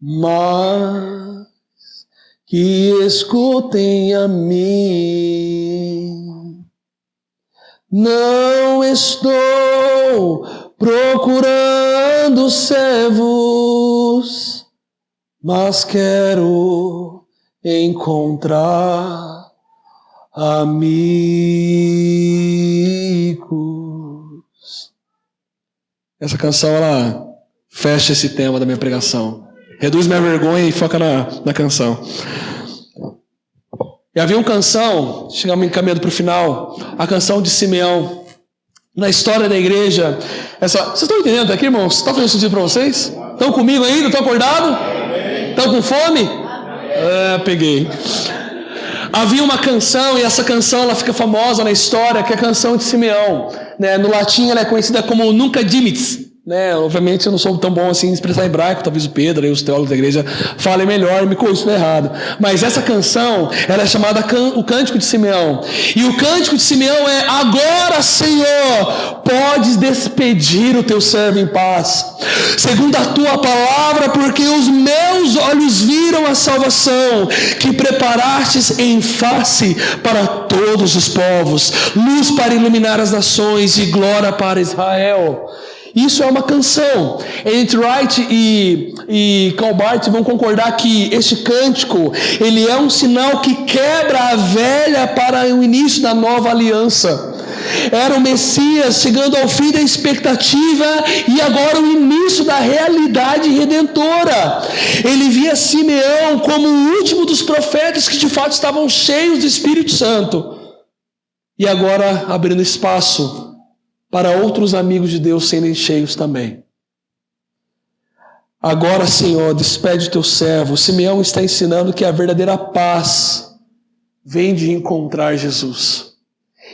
Speaker 1: mas que escutem a mim. Não estou procurando servos, mas quero encontrar amigos. Essa canção, ela fecha esse tema da minha pregação. Reduz minha vergonha e foca na canção. E havia uma canção, chegamos encaminhando para o final, a canção de Simeão. Na história da igreja, vocês estão entendendo aqui, irmãos? Está fazendo sentido para vocês? Estão comigo ainda? Estão acordados? Estão com fome? Peguei. Havia uma canção, e essa canção ela fica famosa na história, que é a canção de Simeão. No latim ela é conhecida como Nunca Dimittis. Obviamente eu não sou tão bom assim em expressar hebraico, talvez o Pedro e os teólogos da igreja falem melhor e me corrijam errado. Mas essa canção, ela é chamada o Cântico de Simeão. E o Cântico de Simeão é: agora, Senhor, podes despedir o teu servo em paz, segundo a tua palavra, porque os meus olhos viram a salvação que preparastes em face para todos os povos, luz para iluminar as nações e glória para Israel. Isso é uma canção. Edith Wright e Calbart vão concordar que este cântico, ele é um sinal que quebra a velha para o início da nova aliança. Era o Messias chegando ao fim da expectativa e agora o início da realidade redentora. Ele via Simeão como o último dos profetas que de fato estavam cheios do Espírito Santo. E agora abrindo espaço para outros amigos de Deus serem cheios também. Agora, Senhor, despede o teu servo. Simeão está ensinando que a verdadeira paz vem de encontrar Jesus.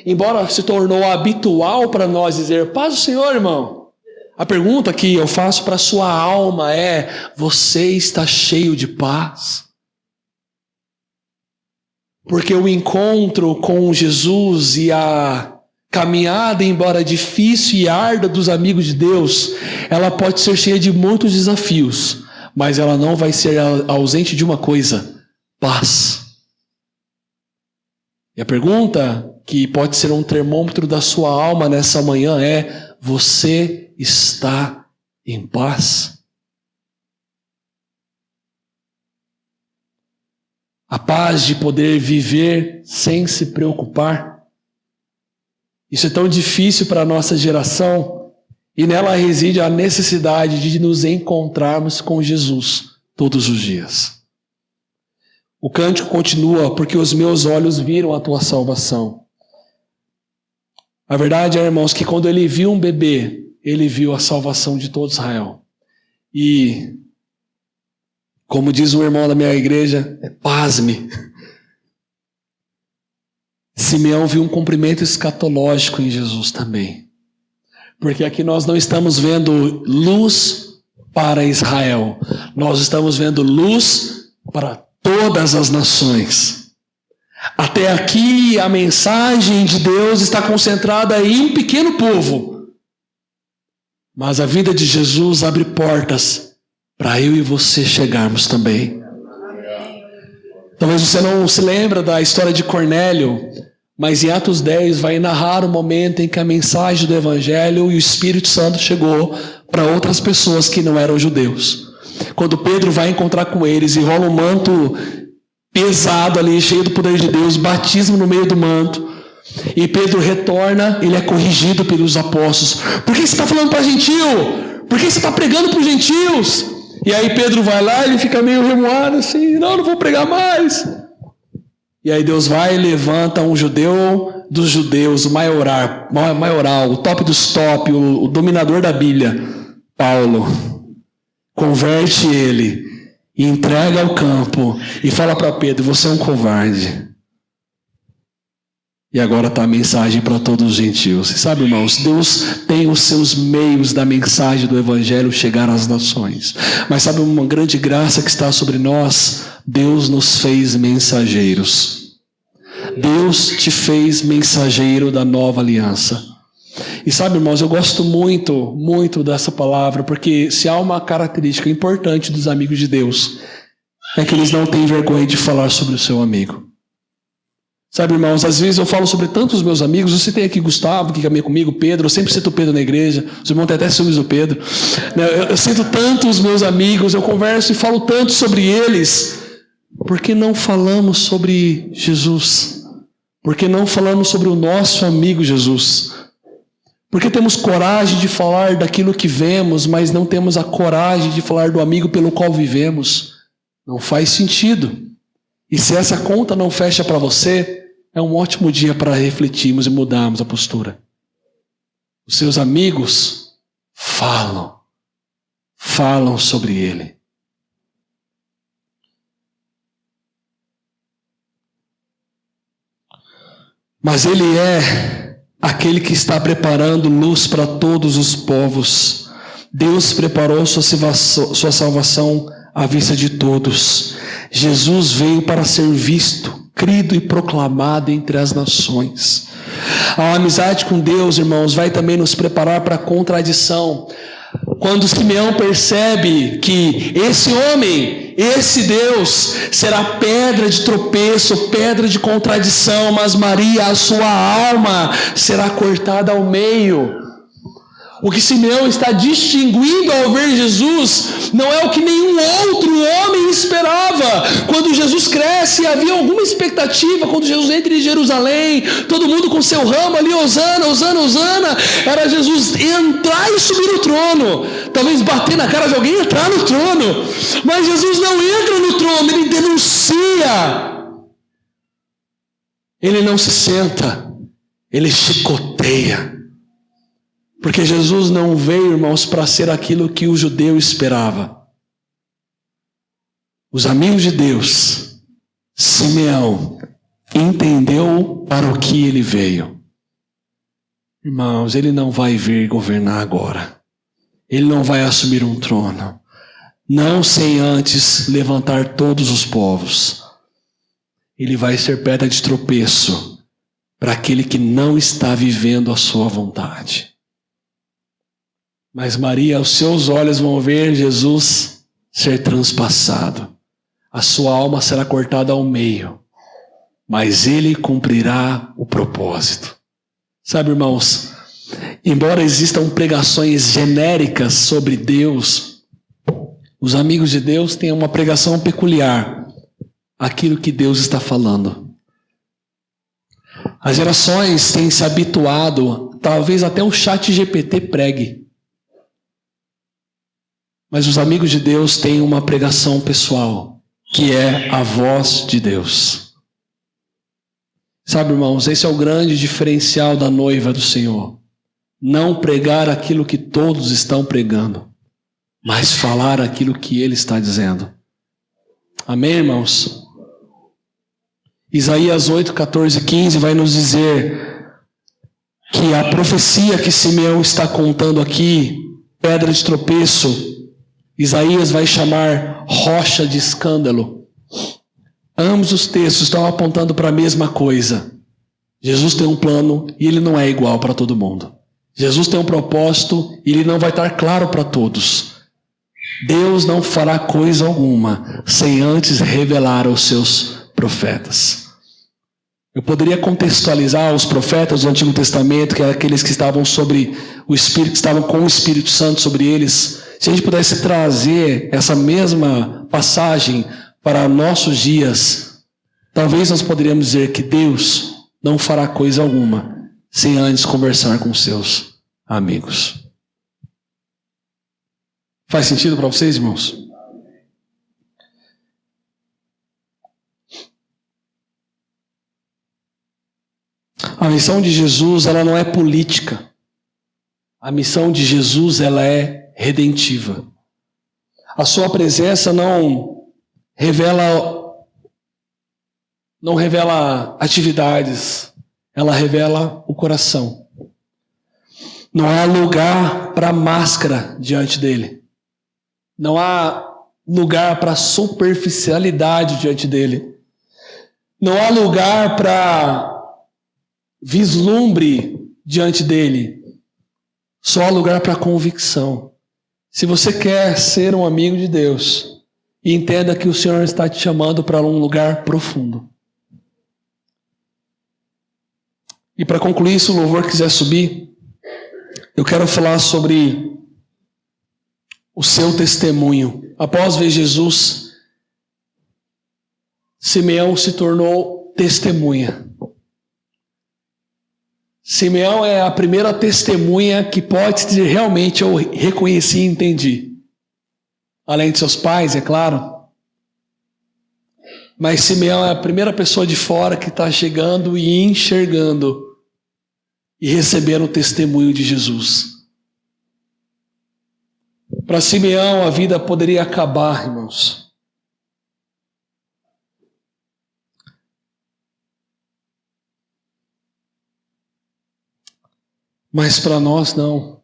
Speaker 1: Embora se tornou habitual para nós dizer, paz do Senhor, irmão. A pergunta que eu faço para a sua alma é, você está cheio de paz? Porque o encontro com Jesus e a caminhada, embora difícil e árdua dos amigos de Deus, ela pode ser cheia de muitos desafios, mas ela não vai ser ausente de uma coisa, paz. E a pergunta que pode ser um termômetro da sua alma nessa manhã é, você está em paz? A paz de poder viver sem se preocupar. Isso é tão difícil para a nossa geração e nela reside a necessidade de nos encontrarmos com Jesus todos os dias. O cântico continua, porque os meus olhos viram a tua salvação. A verdade é, irmãos, que quando ele viu um bebê, ele viu a salvação de todo Israel. E, como diz um irmão da minha igreja, pasme. Simeão viu um cumprimento escatológico em Jesus também. Porque aqui nós não estamos vendo luz para Israel. Nós estamos vendo luz para todas as nações. Até aqui a mensagem de Deus está concentrada em um pequeno povo. Mas a vida de Jesus abre portas para eu e você chegarmos também. Talvez você não se lembra da história de Cornélio, mas em Atos 10 vai narrar o momento em que a mensagem do Evangelho e o Espírito Santo chegou para outras pessoas que não eram judeus. Quando Pedro vai encontrar com eles e rola um manto pesado ali, cheio do poder de Deus, batismo no meio do manto, e Pedro retorna, ele é corrigido pelos apóstolos. Por que você está falando para gentil? Por que você está pregando para os gentios? E aí Pedro vai lá, ele fica meio remoado assim, não vou pregar mais. E aí Deus vai e levanta um judeu dos judeus, o maioral, o top dos top, o dominador da Bíblia, Paulo. Converte ele e entrega ao campo e fala para Pedro, você é um covarde. E agora está a mensagem para todos os gentios. Sabe, irmãos, Deus tem os seus meios da mensagem do Evangelho chegar às nações. Mas sabe uma grande graça que está sobre nós? Deus nos fez mensageiros. Deus te fez mensageiro da nova aliança. E sabe, irmãos, eu gosto muito, muito dessa palavra, porque se há uma característica importante dos amigos de Deus, é que eles não têm vergonha de falar sobre o seu amigo. Sabe, irmãos, às vezes eu falo sobre tantos meus amigos, você tem aqui Gustavo, que caminha comigo, Pedro, eu sempre cito o Pedro na igreja, os irmãos têm até ciúmes do Pedro. Eu cito tanto os meus amigos, eu converso e falo tanto sobre eles. Por que não falamos sobre Jesus? Por que não falamos sobre o nosso amigo Jesus? Porque temos coragem de falar daquilo que vemos, mas não temos a coragem de falar do amigo pelo qual vivemos. Não faz sentido. E se essa conta não fecha para você, é um ótimo dia para refletirmos e mudarmos a postura. Os seus amigos falam sobre ele. Mas ele é aquele que está preparando luz para todos os povos. Deus preparou sua salvação à vista de todos. Jesus veio para ser visto, crido e proclamado entre as nações. A amizade com Deus, irmãos, vai também nos preparar para a contradição. Quando Simeão percebe que esse homem, esse Deus, será pedra de tropeço, pedra de contradição, mas Maria, a sua alma, será cortada ao meio. O que Simeão está distinguindo ao ver Jesus não é o que nenhum outro homem esperava. Quando Jesus cresce, havia alguma expectativa. Quando Jesus entra em Jerusalém, todo mundo com seu ramo ali, Hosana, Hosana, Hosana, era Jesus entrar e subir no trono. Talvez bater na cara de alguém e entrar no trono. Mas Jesus não entra no trono, ele denuncia. Ele não se senta, ele chicoteia. Porque Jesus não veio, irmãos, para ser aquilo que o judeu esperava. Os amigos de Deus, Simeão, entendeu para o que ele veio. Irmãos, ele não vai vir governar agora. Ele não vai assumir um trono. Não sem antes levantar todos os povos. Ele vai ser pedra de tropeço para aquele que não está vivendo a sua vontade. Mas Maria, os seus olhos vão ver Jesus ser transpassado. A sua alma será cortada ao meio. Mas ele cumprirá o propósito. Sabe, irmãos, embora existam pregações genéricas sobre Deus, os amigos de Deus têm uma pregação peculiar. Aquilo que Deus está falando. As gerações têm se habituado, talvez até o ChatGPT pregue. Mas os amigos de Deus têm uma pregação pessoal, que é a voz de Deus. Sabe, irmãos, esse é o grande diferencial da noiva do Senhor. Não pregar aquilo que todos estão pregando, mas falar aquilo que Ele está dizendo. Amém, irmãos? Isaías 8, 14 e 15 vai nos dizer que a profecia que Simeão está contando aqui, pedra de tropeço, Isaías vai chamar rocha de escândalo. Ambos os textos estão apontando para a mesma coisa. Jesus tem um plano e ele não é igual para todo mundo. Jesus tem um propósito e ele não vai estar claro para todos. Deus não fará coisa alguma sem antes revelar aos seus profetas. Eu poderia contextualizar os profetas do Antigo Testamento, que eram aqueles que estavam sobre o Espírito, que estavam com o Espírito Santo sobre eles. Se a gente pudesse trazer essa mesma passagem para nossos dias, talvez nós poderíamos dizer que Deus não fará coisa alguma sem antes conversar com seus amigos. Faz sentido para vocês, irmãos? A missão de Jesus, ela não é política. A missão de Jesus, ela é redentiva. A sua presença não revela atividades, ela revela o coração. Não há lugar para máscara diante dele. Não há lugar para superficialidade diante dele. Não há lugar para vislumbre diante dele. Só há lugar para convicção. Se você quer ser um amigo de Deus, entenda que o Senhor está te chamando para um lugar profundo. E para concluir, se o louvor quiser subir, eu quero falar sobre o seu testemunho. Após ver Jesus, Simeão se tornou testemunha. Simeão é a primeira testemunha que pode dizer realmente eu reconheci e entendi. Além de seus pais, é claro. Mas Simeão é a primeira pessoa de fora que está chegando e enxergando e recebendo o testemunho de Jesus. Para Simeão a vida poderia acabar, irmãos. Mas para nós não.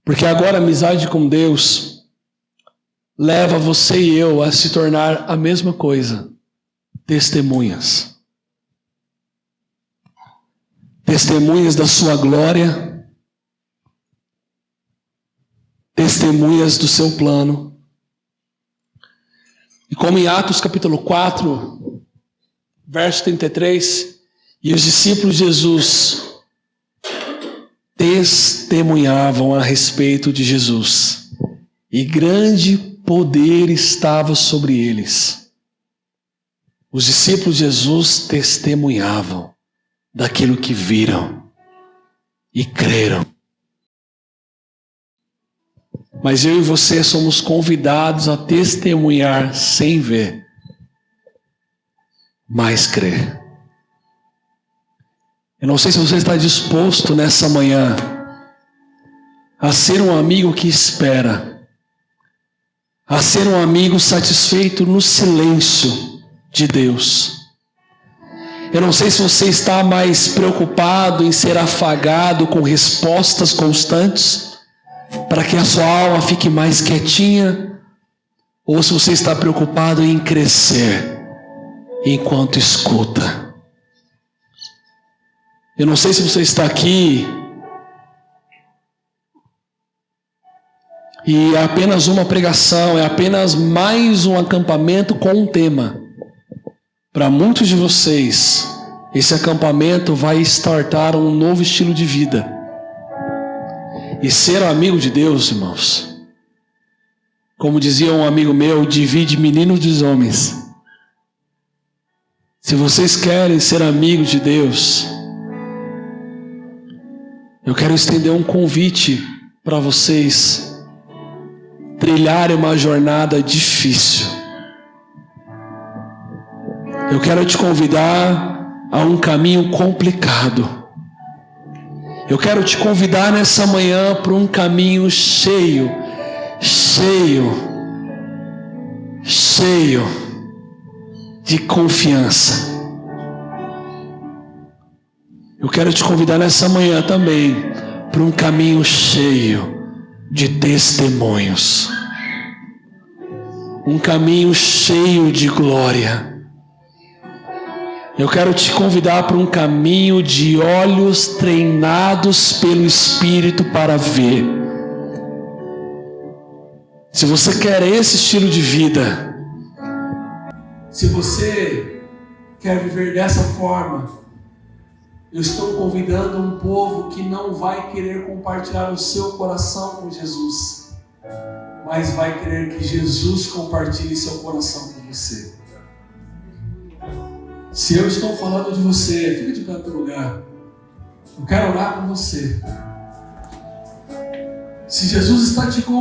Speaker 1: Porque agora a amizade com Deus leva você e eu a se tornar a mesma coisa. Testemunhas. Testemunhas da sua glória. Testemunhas do seu plano. E como em Atos capítulo 4, verso 33... E os discípulos de Jesus testemunhavam a respeito de Jesus, e grande poder estava sobre eles. Os discípulos de Jesus testemunhavam daquilo que viram e creram. Mas eu e você somos convidados a testemunhar sem ver, mas crer. Eu não sei se você está disposto nessa manhã a ser um amigo que espera, a ser um amigo satisfeito no silêncio de Deus. Eu não sei se você está mais preocupado em ser afagado com respostas constantes, para que a sua alma fique mais quietinha, ou se você está preocupado em crescer enquanto escuta. Eu não sei se você está aqui e é apenas uma pregação, é apenas mais um acampamento com um tema. Para muitos de vocês, esse acampamento vai startar um novo estilo de vida. E ser amigo de Deus, irmãos, como dizia um amigo meu, divide meninos dos homens. Se vocês querem ser amigos de Deus, eu quero estender um convite para vocês trilharem uma jornada difícil. Eu quero te convidar a um caminho complicado. Eu quero te convidar nessa manhã para um caminho cheio de confiança. Eu quero te convidar nessa manhã também para um caminho cheio de testemunhos. Um caminho cheio de glória. Eu quero te convidar para um caminho de olhos treinados pelo Espírito para ver. Se você quer esse estilo de vida, se você quer viver dessa forma, eu estou convidando um povo que não vai querer compartilhar o seu coração com Jesus, mas vai querer que Jesus compartilhe seu coração com você. Se eu estou falando de você, fica de pé no teu lugar. Eu quero orar com você. Se Jesus está te convidando,